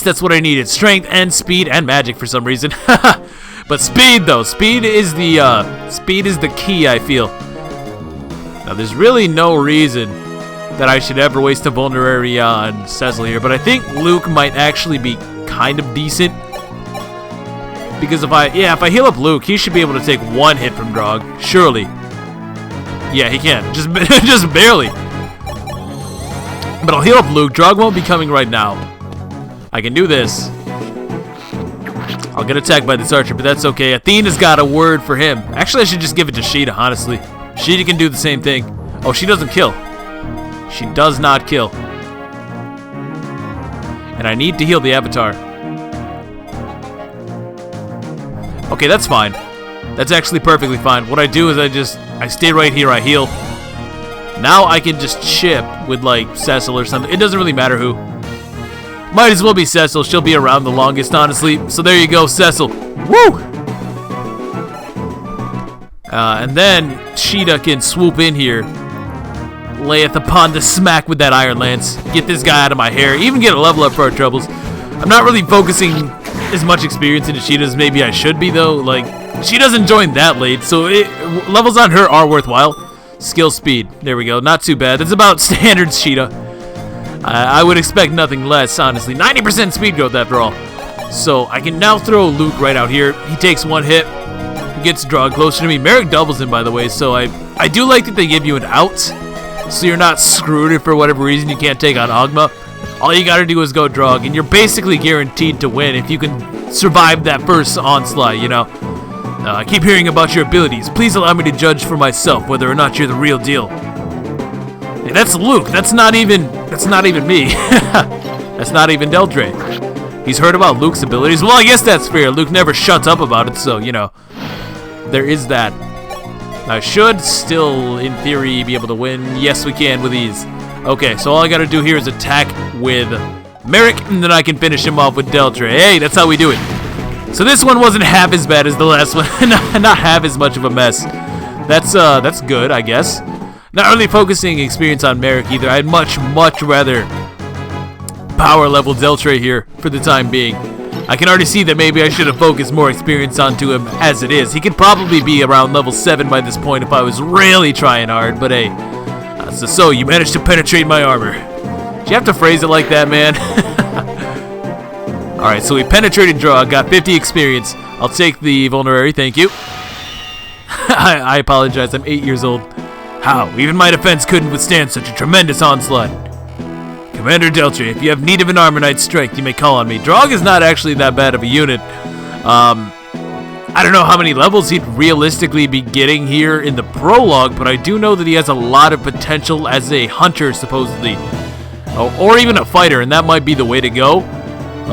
that's what I needed. Strength and speed and magic for some reason. But speed though, speed is the key, I feel. Now there's really no reason that I should ever waste a vulnerary on Cecil here, but I think Luke might actually be kind of decent. Because if I heal up Luke, he should be able to take 1 hit from Drog, surely. Yeah, he can, just barely. But I'll heal up Luke. Drog won't be coming right now. I can do this. I'll get attacked by this archer, but that's okay. Athena's got a word for him. Actually, I should just give it to Sheeta, honestly. Sheeta can do the same thing. Oh, she doesn't kill. She does not kill. And I need to heal the avatar. Okay, that's fine. That's actually perfectly fine. What I do is I stay right here, I heal. Now I can just chip with, like, Cecil or something. It doesn't really matter who. Might as well be Cecil. She'll be around the longest, honestly. So there you go, Cecil. Woo! And then Sheeta can swoop in here. Layeth upon the smack with that Iron Lance. Get this guy out of my hair. Even get a level up for our troubles. I'm not really focusing as much experience into Sheeta as maybe I should be, though. Like, she doesn't join that late, so levels on her are worthwhile. Skill speed. There we go. Not too bad. That's about standard Sheeta. I would expect nothing less, honestly. 90% speed growth, after all. So I can now throw Luke right out here. He takes 1 hit. Gets Drog closer to me. Merrick doubles him, by the way, so I do like that they give you an out. So you're not screwed if for whatever reason you can't take on Ogma. All you gotta do is go Drog, and you're basically guaranteed to win if you can survive that first onslaught, you know? I keep hearing about your abilities. Please allow me to judge for myself whether or not you're the real deal. Hey, that's Luke. That's not even me. That's not even Deldre. He's heard about Luke's abilities. Well, I guess that's fair. Luke never shuts up about it, so, you know, there is that. I should still, in theory, be able to win. Yes, we can with ease. Okay, so all I gotta do here is attack with Merrick, and then I can finish him off with Deltre. Hey, that's how we do it. So this one wasn't half as bad as the last one. Not half as much of a mess. That's good, I guess. Not really focusing experience on Merrick either. I'd much rather power level Deltre here for the time being. I can already see that maybe I should have focused more experience onto him as it is. He could probably be around level 7 by this point if I was really trying hard, but hey. So you managed to penetrate my armor. Do you have to phrase it like that, man? Alright, so we penetrated draw, got 50 experience. I'll take the vulnerary, thank you. I apologize, I'm 8 years old. How? Even my defense couldn't withstand such a tremendous onslaught. Commander Deltre, if you have need of an Armor Knight's strength, you may call on me. Drog is not actually that bad of a unit. I don't know how many levels he'd realistically be getting here in the prologue, but I do know that he has a lot of potential as a hunter, supposedly. Or even a fighter, and that might be the way to go.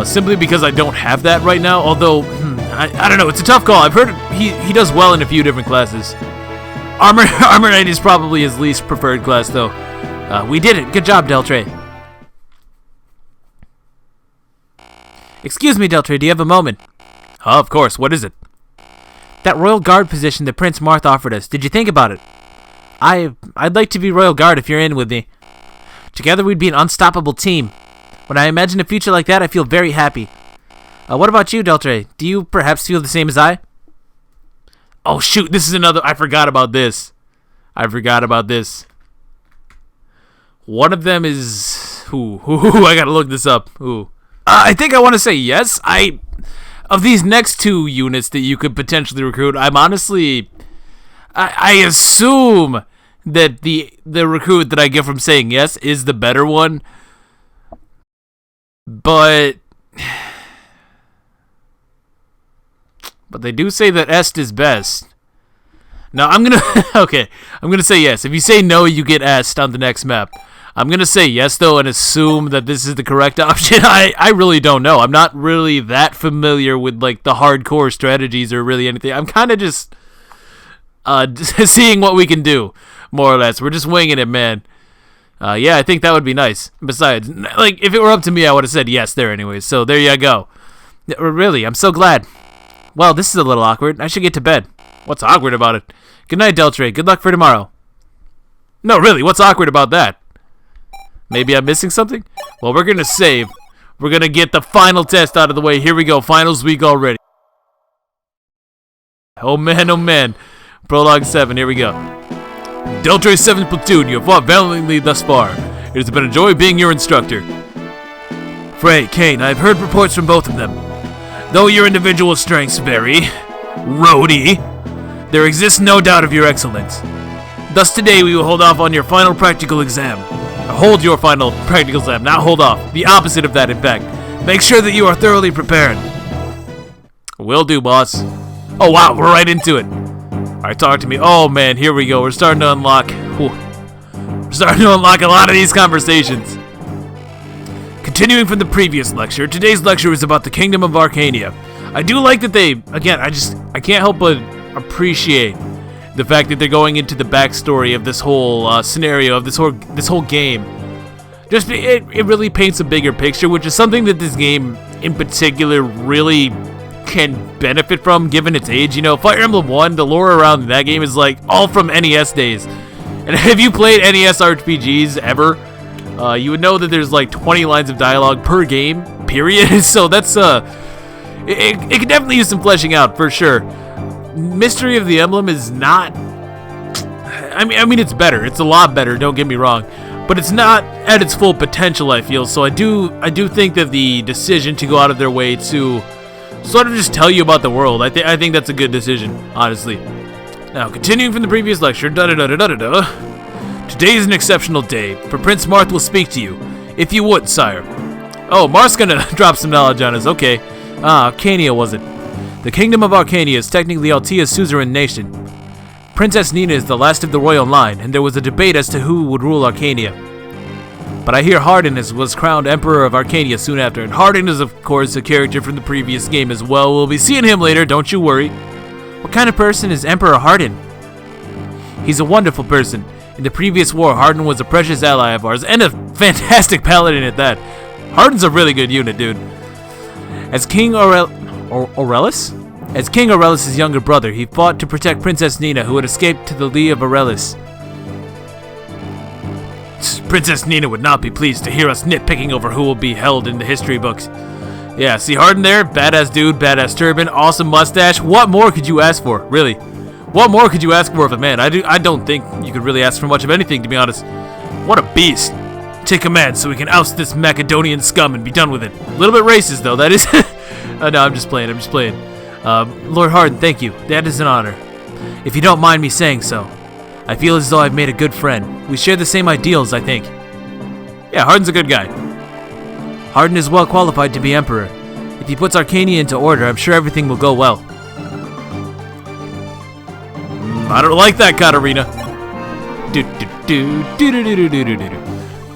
Simply because I don't have that right now, although, I don't know, it's a tough call. I've heard he does well in a few different classes. Armor Knight is probably his least preferred class, though. We did it. Good job, Deltre. Excuse me, Deltre, do you have a moment? Of course, what is it? That Royal Guard position that Prince Marth offered us, did you think about it? I'd like to be Royal Guard if you're in with me. Together we'd be an unstoppable team. When I imagine a future like that, I feel very happy. What about you, Deltre? Do you perhaps feel the same as I? Oh shoot, this is another, I forgot about this. One of them is, I gotta look this up. I think I want to say yes. Of these next two units that you could potentially recruit, I'm honestly, I assume that the recruit that I get from saying yes is the better one. But they do say that Est is best. Now I'm gonna say yes. If you say no, you get Est on the next map. I'm gonna say yes though and assume that this is the correct option. I really don't know. I'm not really that familiar with like the hardcore strategies or really anything. I'm kind of just seeing what we can do, more or less. We're just winging it, man. Yeah, I think that would be nice. Besides, like if it were up to me, I would have said yes there anyways. So there you go. Really, I'm so glad. Well, this is a little awkward. I should get to bed. What's awkward about it? Good night, Deltre. Good luck for tomorrow. No, really, what's awkward about that? Maybe I'm missing something? Well, we're going to save. We're going to get the final test out of the way. Here we go. Finals week already. Oh, man. Prologue 7. Here we go. Deltre's 7th Platoon, you have fought valiantly thus far. It has been a joy being your instructor. Frey, Kane, I have heard reports from both of them. Though your individual strengths vary, Rhodey, there exists no doubt of your excellence. Thus today we will hold off on your final practical exam. Hold your final practical exam, not hold off. The opposite of that, in fact. Make sure that you are thoroughly prepared. Will do, boss. Oh, wow, we're right into it. Alright, talk to me. Oh, man, here we go. We're starting to unlock... We're starting to unlock a lot of these conversations. Continuing from the previous lecture, today's lecture is about the Kingdom of Arcania. I do like that they... Again, I can't help but appreciate the fact that they're going into the backstory of this whole scenario, of this whole game. Just it really paints a bigger picture, which is something that this game in particular really can benefit from, given its age. You know, Fire Emblem 1, the lore around that game is like all from NES days. And if you played NES RPGs ever, you would know that there's like 20 lines of dialogue per game, period. So that's it could definitely use some fleshing out for sure. Mystery of the Emblem is not... I mean, it's better. It's a lot better, don't get me wrong. But it's not at its full potential, I feel. So I do think that the decision to go out of their way to sort of just tell you about the world, I think that's a good decision, honestly. Now, continuing from the previous lecture, today is an exceptional day, for Prince Marth will speak to you. If you would, sire. Oh, Marth's gonna drop some knowledge on us, okay. Arcania was it? The Kingdom of Arcania is technically Altia's suzerain nation. Princess Nina is the last of the royal line, and there was a debate as to who would rule Arcania. But I hear Hardin was crowned Emperor of Arcania soon after, and Hardin is of course a character from the previous game as well. We'll be seeing him later, don't you worry. What kind of person is Emperor Hardin? He's a wonderful person. In the previous war, Hardin was a precious ally of ours, and a fantastic paladin at that. Hardin's a really good unit, dude. As King Aurelius? As King Aurelius' younger brother, he fought to protect Princess Nina, who had escaped to the lee of Aurelius. Princess Nina would not be pleased to hear us nitpicking over who will be held in the history books. Yeah, see Hardin there? Badass dude, badass turban, awesome mustache. What more could you ask for, really? What more could you ask for of a man? I don't think you could really ask for much of anything, to be honest. What a beast. Take command so we can oust this Macedonian scum and be done with it. A little bit racist, though, that is. No, I'm just playing. Lord Hardin, thank you. That is an honor. If you don't mind me saying so. I feel as though I've made a good friend. We share the same ideals, I think. Yeah, Hardin's a good guy. Hardin is well qualified to be emperor. If he puts Arcania into order, I'm sure everything will go well. I don't like that, Katarina.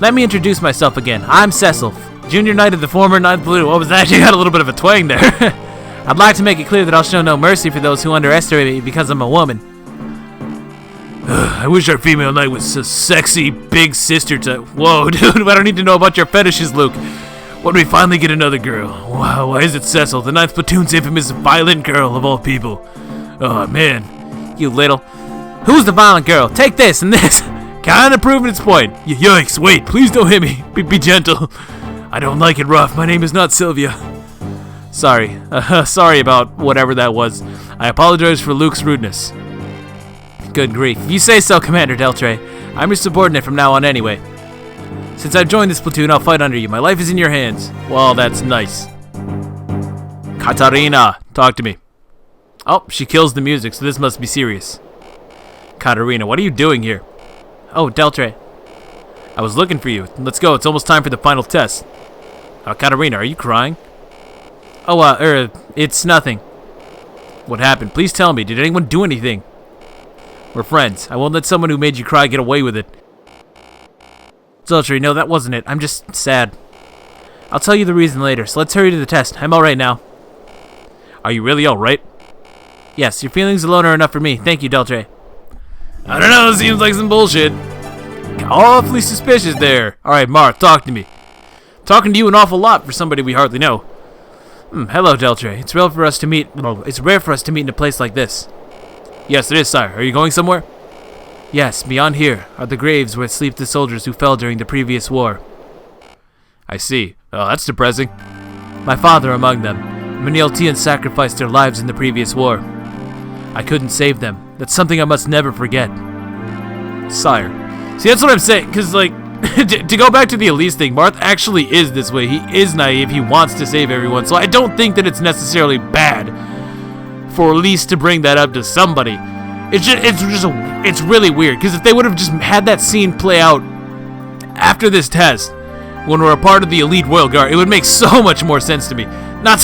Let me introduce myself again. I'm Cecil, Junior Knight of the former Ninth Blue. What was that? You got a little bit of a twang there. I'd like to make it clear that I'll show no mercy for those who underestimate me because I'm a woman. I wish our female knight was a sexy, big sister to... Whoa, dude, I don't need to know about your fetishes, Luke. When we finally get another girl. Wow, why is it Cecil, the 9th Platoon's infamous violent girl of all people? Oh, man. You little... Who's the violent girl? Take this and this. Kinda proving its point. Yikes, wait, please don't hit me. Be gentle. I don't like it rough. My name is not Sylvia. Sorry. Sorry about whatever that was. I apologize for Luke's rudeness. Good grief. If you say so, Commander Deltre. I'm your subordinate from now on anyway. Since I've joined this platoon, I'll fight under you. My life is in your hands. Well, that's nice. Katarina, talk to me. Oh, she kills the music, so this must be serious. Katarina, what are you doing here? Oh, Deltre. I was looking for you. Let's go. It's almost time for the final test. Katarina, are you crying? Oh, it's nothing. What happened? Please tell me. Did anyone do anything? We're friends. I won't let someone who made you cry get away with it. Deltre, no, that wasn't it. I'm just sad. I'll tell you the reason later, so let's hurry to the test. I'm alright now. Are you really alright? Yes, your feelings alone are enough for me. Thank you, Deltre. I don't know, it seems like some bullshit. Awfully suspicious there. Alright, Marth, talk to me. Talking to you an awful lot for somebody we hardly know. Hello, Deltre. It's rare for us to meet in a place like this. Yes, it is, sire. Are you going somewhere? Yes, beyond here are the graves where sleep the soldiers who fell during the previous war. I see. Oh, that's depressing. My father among them. Many Alteans sacrificed their lives in the previous war. I couldn't save them. That's something I must never forget. Sire. See, that's what I'm saying, because, like, to go back to the Elise thing, Marth actually is this way. He is naive. He wants to save everyone, so I don't think that it's necessarily bad for Elise to bring that up to somebody. It's really weird, because if they would have just had that scene play out after this test, when we're a part of the elite royal guard, it would make so much more sense to me. Not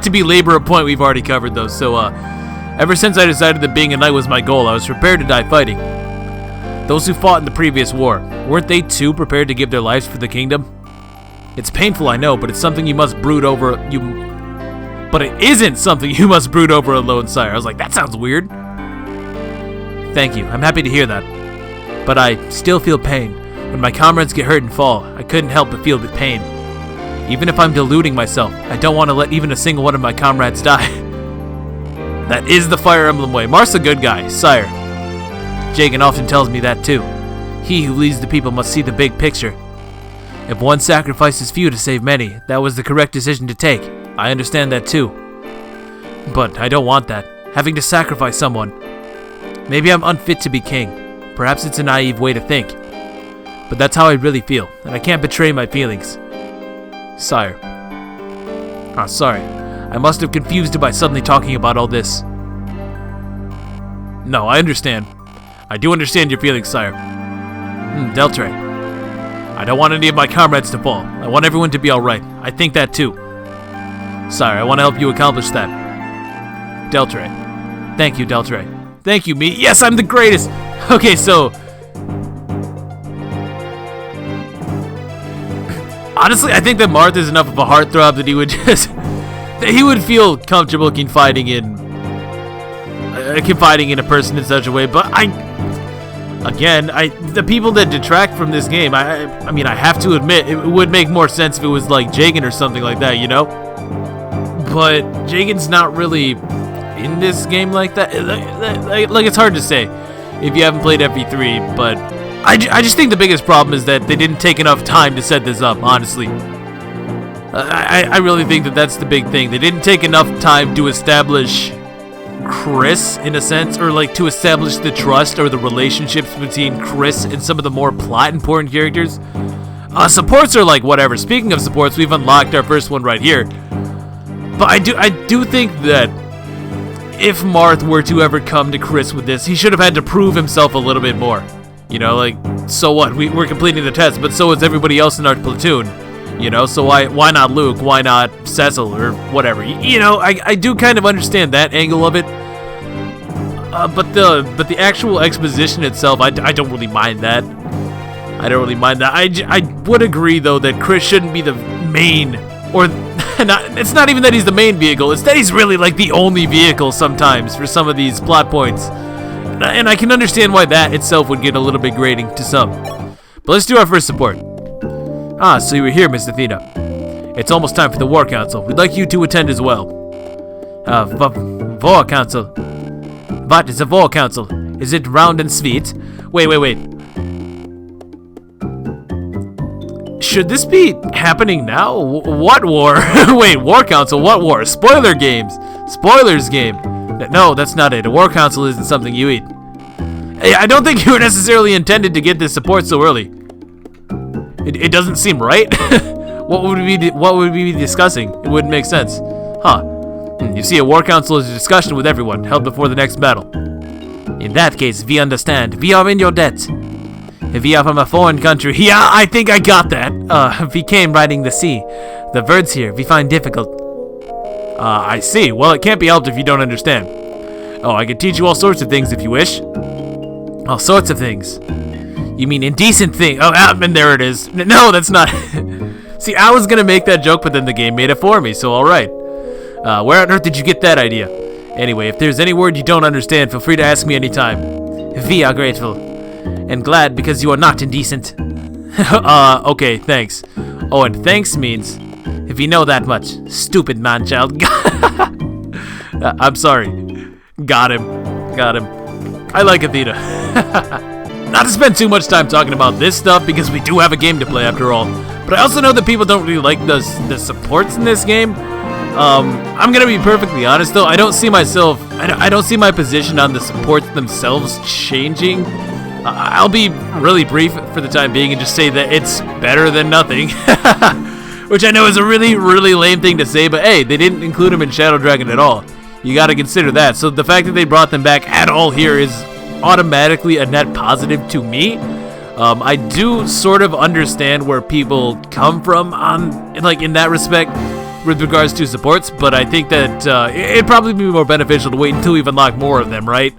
to belabor a point we've already covered, though. So, ever since I decided that being a knight was my goal, I was prepared to die fighting. Those who fought in the previous war, weren't they too prepared to give their lives for the kingdom? It's painful, I know, but it's something you must brood over. But it isn't something you must brood over alone, sire. I was like, that sounds weird. Thank you. I'm happy to hear that. But I still feel pain. When my comrades get hurt and fall, I couldn't help but feel the pain. Even if I'm deluding myself, I don't want to let even a single one of my comrades die. That is the Fire Emblem way. Marth's a good guy, sire. Jegan often tells me that too. He who leads the people must see the big picture. If one sacrifices few to save many, that was the correct decision to take. I understand that too. But I don't want that. Having to sacrifice someone. Maybe I'm unfit to be king. Perhaps it's a naive way to think. But that's how I really feel, and I can't betray my feelings. Sire. Sorry. I must have confused you by suddenly talking about all this. No, I understand. I do understand your feelings, sire. Deltre. I don't want any of my comrades to fall. I want everyone to be alright. I think that too. Sire, I want to help you accomplish that. Deltre. Thank you, Deltre. Thank you, me. Yes, I'm the greatest! Okay, so... honestly, I think that Marth is enough of a heartthrob that he would just... that he would feel comfortable fighting in... confiding in a person in such a way, but the people that detract from this game, I mean, I have to admit, it would make more sense if it was like Jegan or something like that, you know? But Jegan's not really in this game like that. Like it's hard to say if you haven't played FE3, but I just think the biggest problem is that they didn't take enough time to set this up, honestly. I really think that that's the big thing. They didn't take enough time to establish Chris, in a sense, or like to establish the trust or the relationships between Chris and some of the more plot important characters. Supports are like whatever. Speaking of supports, we've unlocked our first one right here. But I do think that if Marth were to ever come to Chris with this, he should have had to prove himself a little bit more. You know, like, so what? We're completing the test, but so is everybody else in our platoon. You know, so why not Luke? Why not Cecil or whatever? You know, I do kind of understand that angle of it. But the actual exposition itself, I don't really mind that. I don't really mind that. I would agree though that Chris shouldn't be the main, or it's not even that he's the main vehicle. It's that he's really like the only vehicle sometimes for some of these plot points. And I can understand why that itself would get a little bit grating to some. But let's do our first support. Ah, so you were here, Miss Athena. It's almost time for the War Council. We'd like you to attend as well. War Council? What is a War Council? Is it round and sweet? Wait. Should this be happening now? What war? Wait, War Council? What war? Spoiler games. Spoilers game. No, that's not it. A War Council isn't something you eat. Hey, I don't think you were necessarily intended to get this support so early. It doesn't seem right. What would we be discussing? It wouldn't make sense. Huh. You see, a War Council is a discussion with everyone, held before the next battle. In that case, we understand. We are in your debt. If we are from a foreign country, yeah, I think I got that. We came riding the sea. The words here, we find difficult. I see. Well, it can't be helped if you don't understand. Oh, I can teach you all sorts of things if you wish. All sorts of things. You mean indecent thing? Oh, and there it is. No, that's not. See, I was gonna make that joke, but then the game made it for me, so alright. Where on earth did you get that idea? Anyway, if there's any word you don't understand, feel free to ask me anytime. We are grateful. And glad because you are not indecent. Okay, thanks. Oh, and thanks means, if you know that much. Stupid man-child. I'm sorry. Got him. I like Athena. Not to spend too much time talking about this stuff, because we do have a game to play after all. But I also know that people don't really like the supports in this game. I'm gonna be perfectly honest though, I don't see my position on the supports themselves changing. I'll be really brief for the time being and just say that it's better than nothing. Which I know is a really, really lame thing to say, but hey, they didn't include them in Shadow Dragon at all. You gotta consider that. So the fact that they brought them back at all here is automatically a net positive to me. I do sort of understand where people come from in that respect with regards to supports, but I think that it'd probably be more beneficial to wait until we've unlocked more of them, right?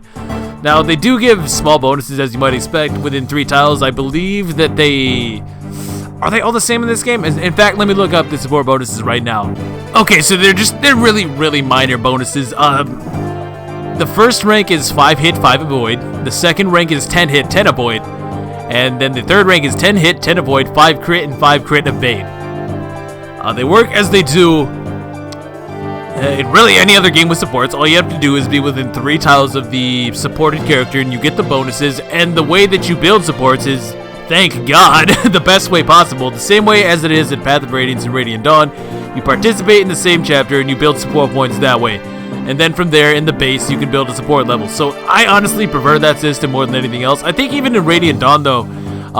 Now, they do give small bonuses, as you might expect, within 3 tiles. I believe that are they all the same in this game? In fact, let me look up the support bonuses right now. Okay, so they're really, really minor bonuses. The first rank is 5 hit, 5 avoid. The second rank is 10 hit, 10 avoid. And then the third rank is 10 hit, 10 avoid, 5 crit, and 5 crit evade. They work as they do in really any other game with supports. All you have to do is be within 3 tiles of the supported character and you get the bonuses. And the way that you build supports is, thank God, the best way possible. The same way as it is in Path of Radiance and Radiant Dawn. You participate in the same chapter and you build support points that way. And then from there, in the base, you can build a support level. So I honestly prefer that system more than anything else. I think even in Radiant Dawn, though,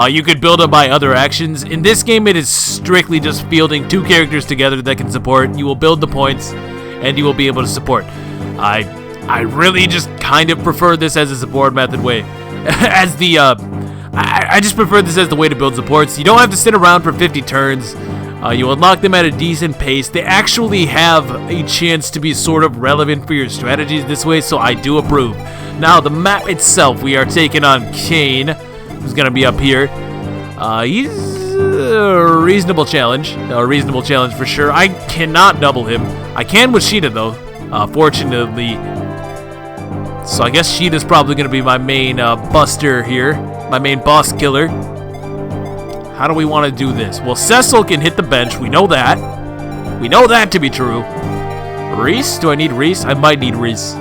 you could build up by other actions. In this game, it is strictly just fielding 2 characters together that can support. You will build the points, and you will be able to support. I really just kind of prefer this as a support method way. I just prefer this as the way to build supports. You don't have to sit around for 50 turns. You unlock them at a decent pace. They actually have a chance to be sort of relevant for your strategies this way, so I do approve. Now, the map itself, we are taking on Kane, who's going to be up here. He's a reasonable challenge. A reasonable challenge for sure. I cannot double him. I can with Sheeta, though. Fortunately, So I guess Sheeta's probably going to be my main buster here. My main boss killer. How do we want to do this? Well, Cecil can hit the bench. We know that. We know that to be true. Reese? Do I need Reese? I might need Reese.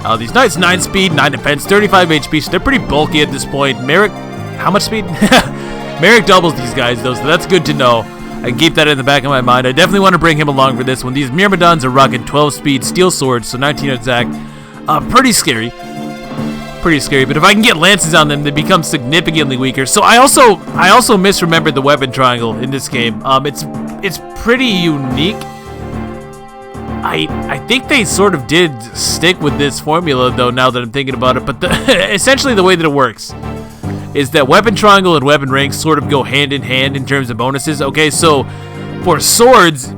Oh, these knights, 9 speed, 9 defense, 35 HP, so they're pretty bulky at this point. Merrick, how much speed? Merrick doubles these guys, though, so that's good to know. I can keep that in the back of my mind. I definitely want to bring him along for this one. These Myrmidons are rocking 12 speed, steel swords, so 19 attack. Pretty scary. Pretty scary, but if I can get lances on them, they become significantly weaker. So I also misremembered the weapon triangle in this game. It's pretty unique. I think they sort of did stick with this formula, though, now that I'm thinking about it. But essentially the way that it works is that weapon triangle and weapon ranks sort of go hand in hand in terms of bonuses. Okay, so for swords,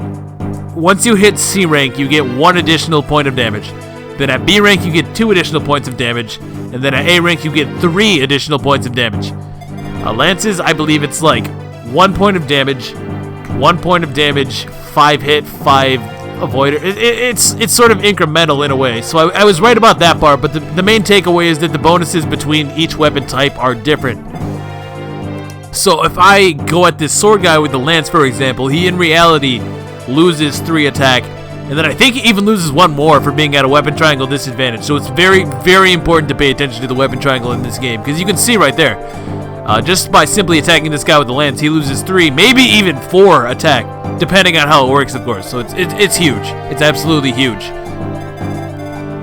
once you hit C rank, you get 1 additional point of damage. Then at B rank, you get 2 additional points of damage. And then at A rank, you get 3 additional points of damage. Lances, I believe it's like 1 point of damage, 1 point of damage, 5 hit, 5 avoider. It's sort of incremental in a way. So I was right about that part, but the main takeaway is that the bonuses between each weapon type are different. So if I go at this sword guy with the lance, for example, he in reality loses 3 attack, and then I think he even loses 1 more for being at a weapon triangle disadvantage. So it's very, very important to pay attention to the weapon triangle in this game, because you can see right there, just by simply attacking this guy with the lance, he loses 3, maybe even 4 attack, depending on how it works, of course. So it's huge. It's absolutely huge.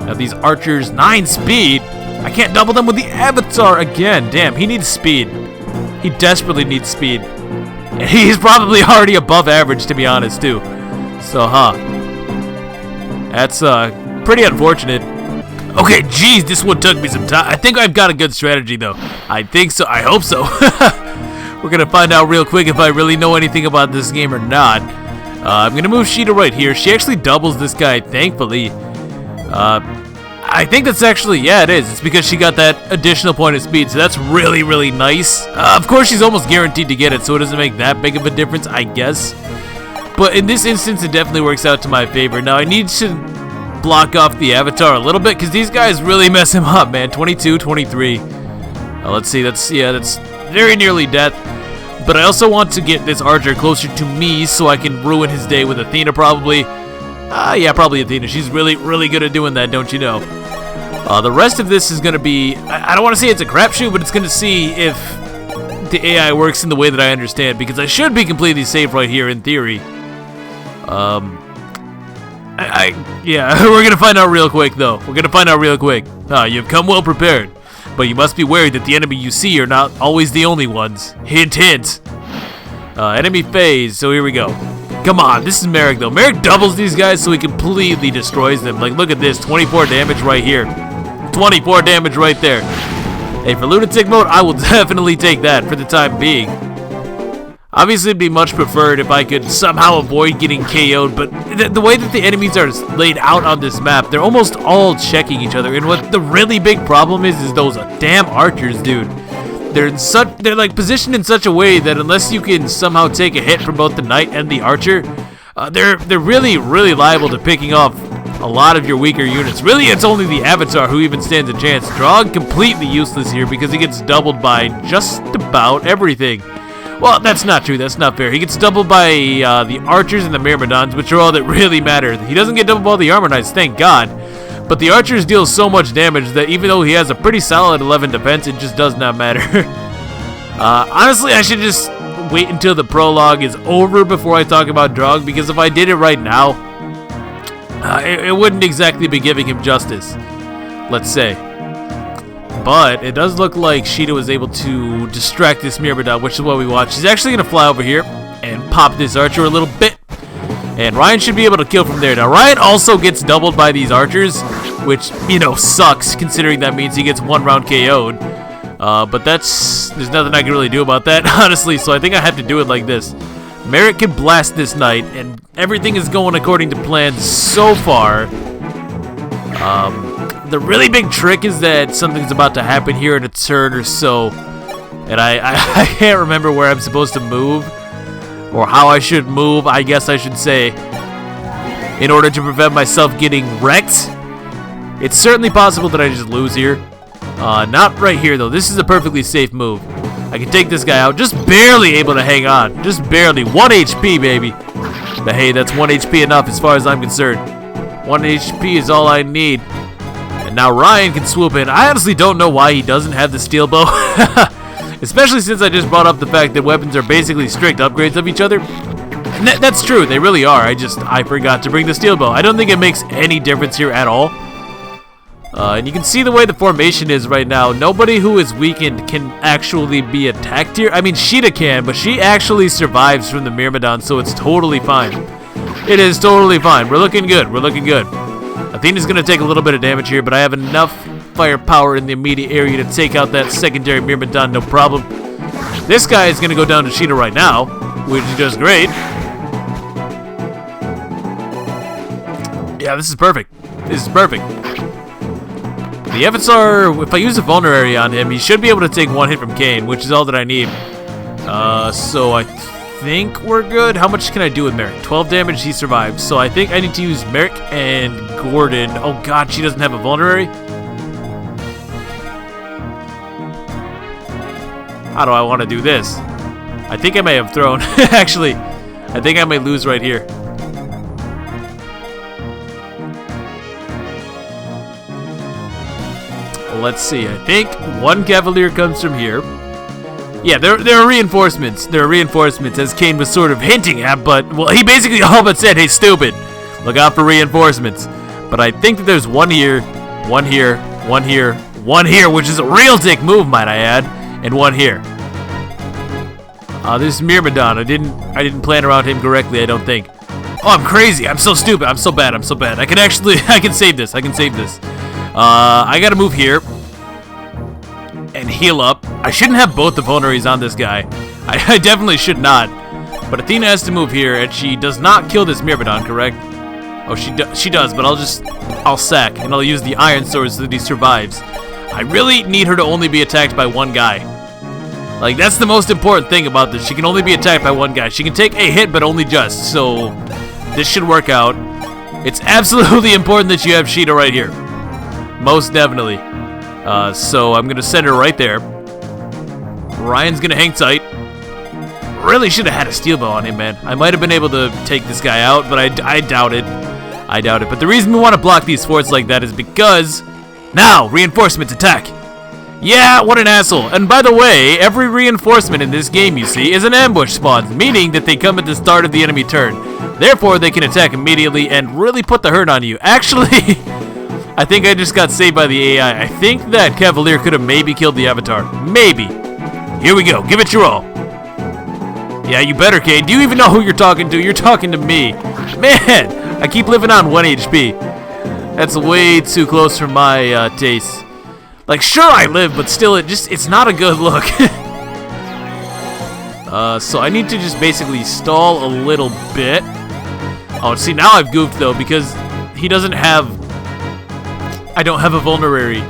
Now these archers, 9 speed. I can't double them with the avatar again. Damn, he needs speed. He desperately needs speed. And he's probably already above average, to be honest, too. So, that's pretty unfortunate. Okay, geez, this one took me some time. I think I've got a good strategy, though. I think so. I hope so. We're going to find out real quick if I really know anything about this game or not. I'm going to move Sheeta right here. She actually doubles this guy, thankfully. I think that's actually, yeah, it is. It's because she got that additional point of speed, so that's really, really nice. Of course, she's almost guaranteed to get it, so it doesn't make that big of a difference, I guess. But in this instance, it definitely works out to my favor. Now, I need to block off the avatar a little bit, because these guys really mess him up, man. 22, 23. Let's see, that's very nearly death. But I also want to get this archer closer to me so I can ruin his day with Athena, probably. Yeah, probably Athena. She's really, really good at doing that, don't you know? The rest of this is going to be... I don't want to say it's a crapshoot, but it's going to see if the AI works in the way that I understand, because I should be completely safe right here, in theory. Yeah, we're going to find out real quick, though. We're going to find out real quick. You've come well prepared, but you must be wary that the enemy you see are not always the only ones. Hint, hint. Enemy phase, so here we go. Come on, this is Merrick, though. Merrick doubles these guys so he completely destroys them. Like, look at this, 24 damage right here. 24 damage right there. Hey, for lunatic mode, I will definitely take that for the time being. Obviously, it'd be much preferred if I could somehow avoid getting KO'd, but the way that the enemies are laid out on this map, they're almost all checking each other. And what the really big problem is those damn archers, dude. They're like positioned in such a way that unless you can somehow take a hit from both the knight and the archer, they're really, really liable to picking off a lot of your weaker units. Really, it's only the avatar who even stands a chance. Drog completely useless here because he gets doubled by just about everything. Well, that's not true. That's not fair. He gets doubled by the archers and the myrmidons, which are all that really matter. He doesn't get doubled by the armor knights, thank God. But the archers deal so much damage that even though he has a pretty solid 11 defense, it just does not matter. Honestly, I should just wait until the prologue is over before I talk about Drog, because if I did it right now, it wouldn't exactly be giving him justice, let's say. But it does look like Sheeta was able to distract this Myrmidon, which is what we watch. She's actually going to fly over here and pop this archer a little bit. And Ryan should be able to kill from there. Now, Ryan also gets doubled by these archers, which, you know, sucks, considering that means he gets 1 round KO'd. But there's nothing I can really do about that, honestly, so I think I have to do it like this. Merrick can blast this knight, and everything is going according to plan so far. The really big trick is that something's about to happen here in a turn or so. And I can't remember where I'm supposed to move, or how I should move, I guess I should say, in order to prevent myself getting wrecked. It's certainly possible that I just lose here. Not right here, though. This is a perfectly safe move. I can take this guy out, just barely able to hang on. Just barely. 1 HP, baby. But hey, that's 1 HP enough as far as I'm concerned. 1 HP is all I need. And now Ryan can swoop in. I honestly don't know why he doesn't have the steel bow. Especially since I just brought up the fact that weapons are basically strict upgrades of each other. And that's true, they really are. I forgot to bring the steel bow. I don't think it makes any difference here at all. And you can see the way the formation is right now. Nobody who is weakened can actually be attacked here. I mean, Sheeta can, but she actually survives from the Myrmidon, so it's totally fine. It is totally fine. We're looking good. We're looking good. Athena's going to take a little bit of damage here, but I have enough firepower in the immediate area to take out that secondary Myrmidon, no problem. This guy is going to go down to Sheeta right now, which is just great. Yeah, this is perfect. This is perfect. The Avatar, if I use a vulnerary on him, he should be able to take 1 hit from Kane, which is all that I need. So I think we're good. How much can I do with Merrick? 12 damage, he survives. So I think I need to use Merrick and Gordon. Oh god, she doesn't have a vulnerary? How do I want to do this? I think I may have thrown. Actually, I think I may lose right here. Let's see. I think 1 Cavalier comes from here. Yeah, there are reinforcements. There are reinforcements, as Kane was sort of hinting at, but, well, he basically all but said, hey, stupid, look out for reinforcements. But I think that there's 1 here, 1 here, 1 here, 1 here, which is a real dick move, might I add, and 1 here. This is Myrmidon. I didn't plan around him correctly, I don't think. Oh, I'm crazy. I'm so stupid. I'm so bad. I'm so bad. I can save this. I can save this. I gotta move here and heal up. I shouldn't have both the vulneraries on this guy. I definitely should not. But Athena has to move here, and she does not kill this Myrmidon, correct? Oh, she does, but I'll sack, and I'll use the Iron Sword so that he survives. I really need her to only be attacked by 1 guy. Like, that's the most important thing about this. She can only be attacked by 1 guy. She can take a hit, but only just. So, this should work out. It's absolutely important that you have Sheeta right here. Most definitely. So, I'm going to send her right there. Ryan's going to hang tight. Really should have had a steel bow on him, man. I might have been able to take this guy out, but I doubt it. I doubt it. But the reason we want to block these forts like that is because... Now, reinforcements attack! Yeah, what an asshole. And by the way, every reinforcement in this game, you see, is an ambush spawn, meaning that they come at the start of the enemy turn. Therefore, they can attack immediately and really put the hurt on you. Actually, I think I just got saved by the AI. I think that Cavalier could have maybe killed the Avatar. Maybe. Here we go. Give it your all. Yeah, you better, Kate. Do you even know who you're talking to? You're talking to me. Man, I keep living on 1 HP. That's way too close for my taste. Like, sure I live, but still, it's not a good look. So I need to just basically stall a little bit. Oh, see, now I've goofed, though, because he doesn't have... I don't have a vulnerary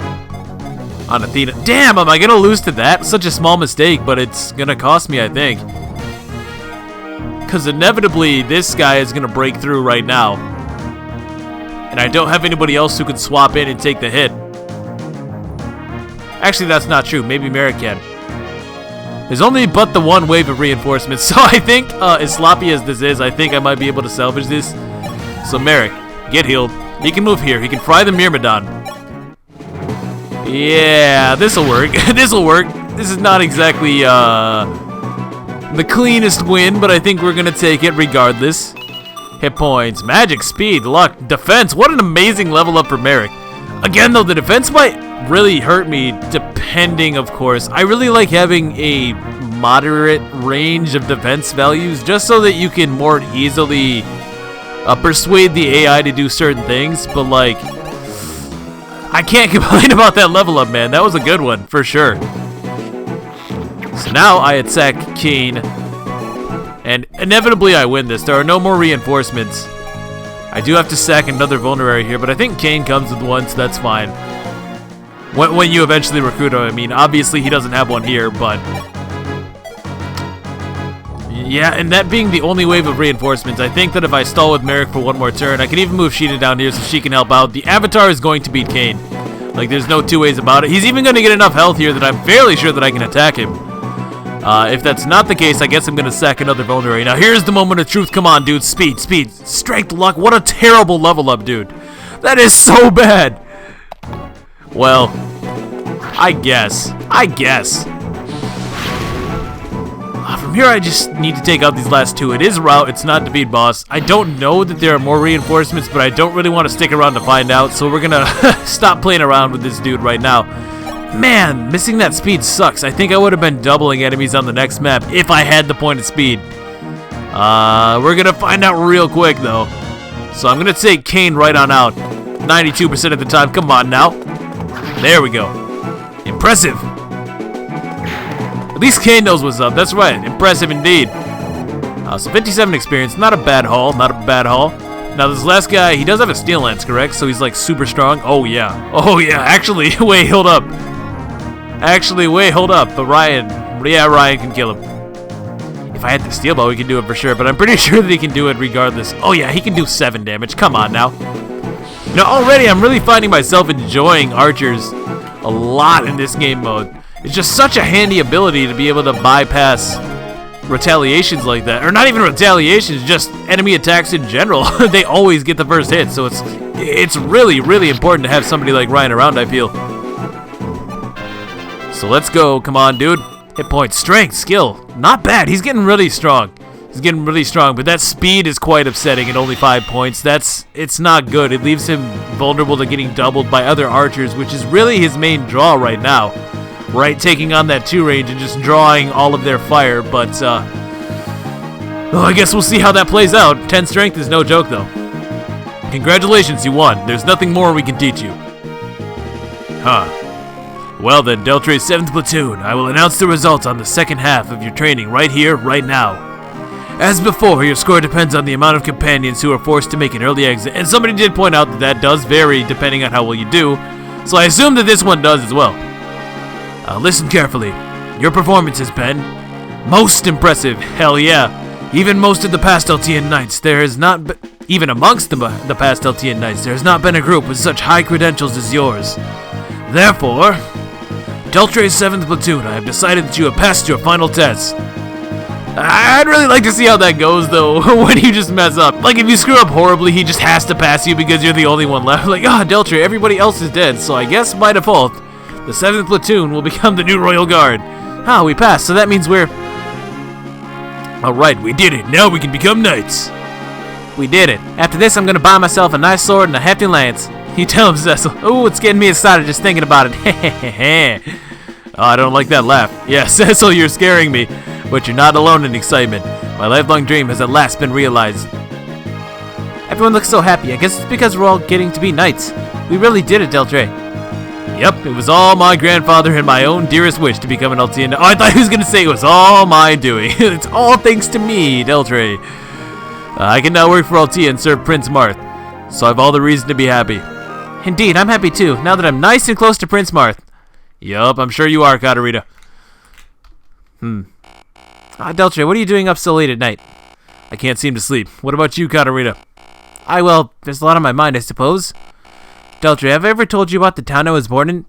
on Athena. Damn, am I going to lose to that? Such a small mistake, but it's going to cost me, I think. Because inevitably, this guy is going to break through right now. And I don't have anybody else who can swap in and take the hit. Actually, that's not true. Maybe Merrick can. There's only but the 1 wave of reinforcements, so I think, as sloppy as this is, I think I might be able to salvage this. So Merrick, get healed. He can move here. He can fry the Myrmidon. Yeah, this'll work. This'll work. This is not exactly, the cleanest win, but I think we're gonna take it regardless. Hit points, magic, speed, luck, defense. What an amazing level up for Merrick. Again, though, the defense might really hurt me, depending, of course. I really like having a moderate range of defense values, just so that you can more easily persuade the AI to do certain things. But, like, I can't complain about that level up, man. That was a good one, for sure. So now I attack Kane, and inevitably I win this. There are no more reinforcements. I do have to sack another vulnerary here, but I think Kane comes with 1, so that's fine. When you eventually recruit him, I mean, obviously he doesn't have 1 here, but Yeah, and that being the only wave of reinforcements, I think that if I stall with Merrick for one more turn, I can even move Sheena down here so she can help out. The Avatar is going to beat Kane. Like, there's no two ways about it. He's even going to get enough health here that I'm fairly sure that I can attack him. If that's not the case, I guess I'm going to sack another Vulnerary. Now, here's the moment of truth. Come on, dude. Speed, speed. Strength, luck. What a terrible level up, dude. That is so bad. Well, I guess. From here, I just need to take out these last two. It is route. It's not defeat boss. I don't know that there are more reinforcements, but I don't really want to stick around to find out, so we're going to stop playing around with this dude right now. Man, missing that speed sucks. I think I would have been doubling enemies on the next map if I had the point of speed. We're going to find out real quick, though. So I'm going to take Kane right on out. 92% of the time. Come on now. There we go. Impressive. At least Kane knows what's up. That's right. Impressive indeed. So 57 experience. Not a bad haul. Not a bad haul. Now this last guy, he does have a steel lance, correct? So he's like super strong. Oh yeah. Oh yeah. Actually, wait, hold up. But Ryan can kill him. If I had the steel bow, he could do it for sure. But I'm pretty sure that he can do it regardless. Oh yeah, he can do 7 damage. Come on now. You know, already I'm really finding myself enjoying archers a lot in this game mode. It's just such a handy ability to be able to bypass retaliations like that. Or not even retaliations, just enemy attacks in general. They always get the first hit, so it's really, really important to have somebody like Ryan around, I feel. So let's go. Come on, dude. Hit points, strength, skill. Not bad. He's getting really strong. But that speed is quite upsetting at only 5 points. It's not good. It leaves him vulnerable to getting doubled by other archers, which is really his main draw right now. Right, taking on that 2 range and just drawing all of their fire, but I guess we'll see how that plays out. 10 strength is no joke, though. Congratulations, you won. There's nothing more we can teach you. Huh. Well then, Deltre's 7th Platoon, I will announce the results on the second half of your training right here, right now. As before, your score depends on the amount of companions who are forced to make an early exit, and somebody did point out that does vary depending on how well you do, so I assume that this one does as well. Listen carefully. Your performance has been most impressive. Hell yeah. Even most of the past LTN Knights, there has not been, even amongst the past LTN Knights, there has not been a group with such high credentials as yours. Therefore, Deltre's 7th Platoon, I have decided that you have passed your final test. I'd really like to see how that goes, though, when you just mess up. Like, if you screw up horribly, he just has to pass you because you're the only one left. Like, Deltre, everybody else is dead, so I guess by default, the 7th Platoon will become the new Royal Guard. We passed, so that means we're... Alright, we did it. Now we can become knights. We did it. After this, I'm gonna buy myself a nice sword and a hefty lance. You tell him, Cecil. Ooh, it's getting me excited just thinking about it. I don't like that laugh. Yeah, Cecil, you're scaring me. But you're not alone in excitement. My lifelong dream has at last been realized. Everyone looks so happy. I guess it's because we're all getting to be knights. We really did it, Deltre. Yep, it was all my grandfather and my own dearest wish to become an LTN. Oh, I thought he was going to say it was all my doing. It's all thanks to me, Deltre. I can now work for LT and serve Prince Marth. So I have all the reason to be happy. Indeed, I'm happy too, now that I'm nice and close to Prince Marth. Yup, I'm sure you are, Katarina. Deltre, what are you doing up so late at night? I can't seem to sleep. What about you, Katarina? Well, there's a lot on my mind, I suppose. Deltre, have I ever told you about the town I was born in?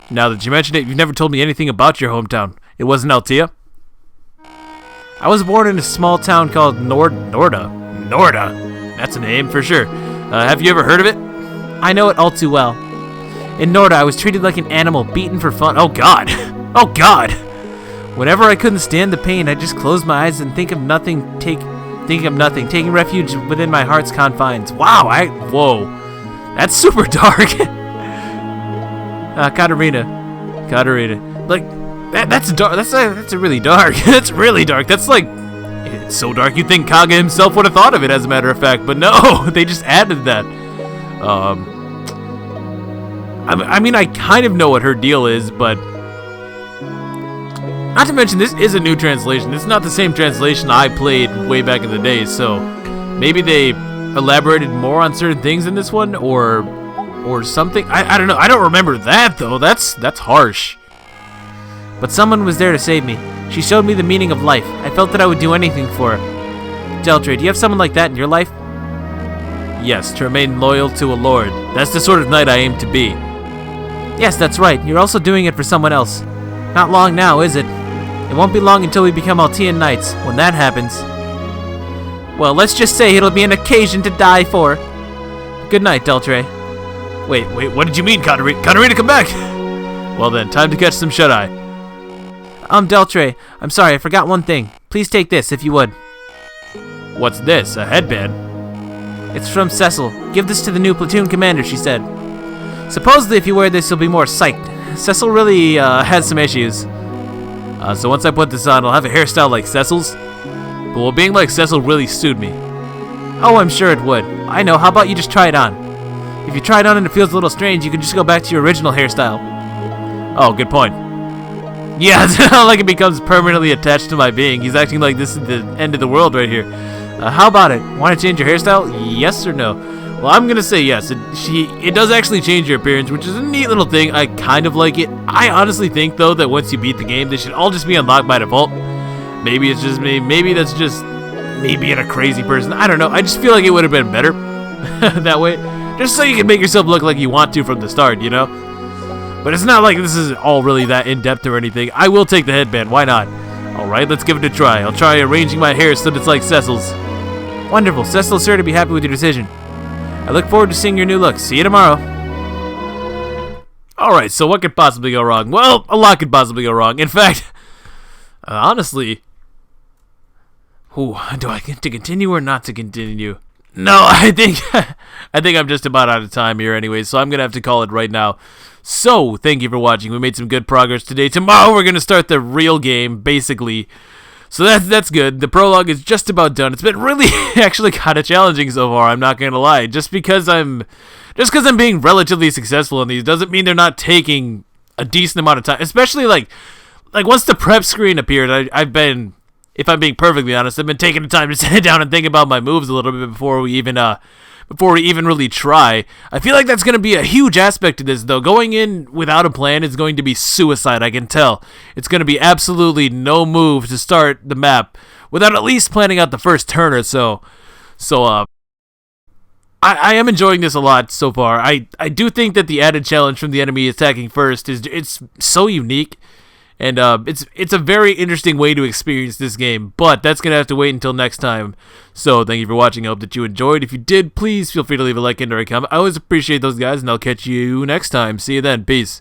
Now that you mention it, you've never told me anything about your hometown. It wasn't Altea? I was born in a small town called Norda. Norda? That's a name, for sure. Have you ever heard of it? I know it all too well. In Norda, I was treated like an animal, beaten for fun. Oh, God. Oh, God. Whenever I couldn't stand the pain, I just closed my eyes and think of nothing, taking refuge within my heart's confines. Wow, whoa. That's super dark. Katarina. Like, that's dark. That's really dark. That's really dark. That's like, it's so dark you'd think Kaga himself would have thought of it, as a matter of fact. But no, they just added that. I mean, I kind of know what her deal is, but not to mention this is a new translation. It's not the same translation I played way back in the day, so maybe they elaborated more on certain things in this one, or something. I don't know. I don't remember that though. That's harsh. But someone was there to save me. She showed me the meaning of life. I felt that I would do anything for her. Deltre, do you have someone like that in your life? Yes, to remain loyal to a lord. That's the sort of knight I aim to be. Yes, that's right. You're also doing it for someone else. Not long now, is it? It won't be long until we become Altean knights. When that happens... Well, let's just say it'll be an occasion to die for. Good night, Deltre. Wait, what did you mean, Katarina? Katarina, come back! Well then, time to catch some shut-eye. Deltre, I'm sorry, I forgot one thing. Please take this, if you would. What's this, a headband? It's from Cecil. Give this to the new platoon commander, she said. Supposedly, if you wear this, you'll be more psyched. Cecil really has some issues. So once I put this on, I'll have a hairstyle like Cecil's. But will being like Cecil really suit me? Oh, I'm sure it would. I know, how about you just try it on? If you try it on and it feels a little strange, you can just go back to your original hairstyle. Oh, good point. Yeah, it's not like it becomes permanently attached to my being. He's acting like this is the end of the world right here. How about it? Want to change your hairstyle? Yes or no? Well, I'm gonna say yes. It does actually change your appearance, which is a neat little thing. I kind of like it. I honestly think, though, that once you beat the game, they should all just be unlocked by default. Maybe it's just me. Maybe that's just me being a crazy person. I don't know. I just feel like it would have been better that way. Just so you can make yourself look like you want to from the start, you know? But it's not like this is all really that in-depth or anything. I will take the headband. Why not? Alright, let's give it a try. I'll try arranging my hair so that it's like Cecil's. Wonderful. Cecil's sure to be happy with your decision. I look forward to seeing your new look. See you tomorrow. Alright, so what could possibly go wrong? Well, a lot could possibly go wrong. In fact, honestly... do I get to continue or not to continue? No, I think I'm just about out of time here anyway, so I'm going to have to call it right now. So, thank you for watching. We made some good progress today. Tomorrow we're going to start the real game, basically. So that's good. The prologue is just about done. It's been really actually kind of challenging so far, I'm not going to lie. Just because I'm being relatively successful in these doesn't mean they're not taking a decent amount of time. Especially like once the prep screen appeared, I've been, if I'm being perfectly honest, I've been taking the time to sit down and think about my moves a little bit before we even really try. I feel like that's going to be a huge aspect to this, though. Going in without a plan is going to be suicide, I can tell. It's going to be absolutely no move to start the map without at least planning out the first turn or so. I am enjoying this a lot so far. I do think that the added challenge from the enemy attacking first it's so unique. And it's a very interesting way to experience this game, but that's going to have to wait until next time. So thank you for watching. I hope that you enjoyed. If you did, please feel free to leave a like and or a comment. I always appreciate those guys, and I'll catch you next time. See you then. Peace.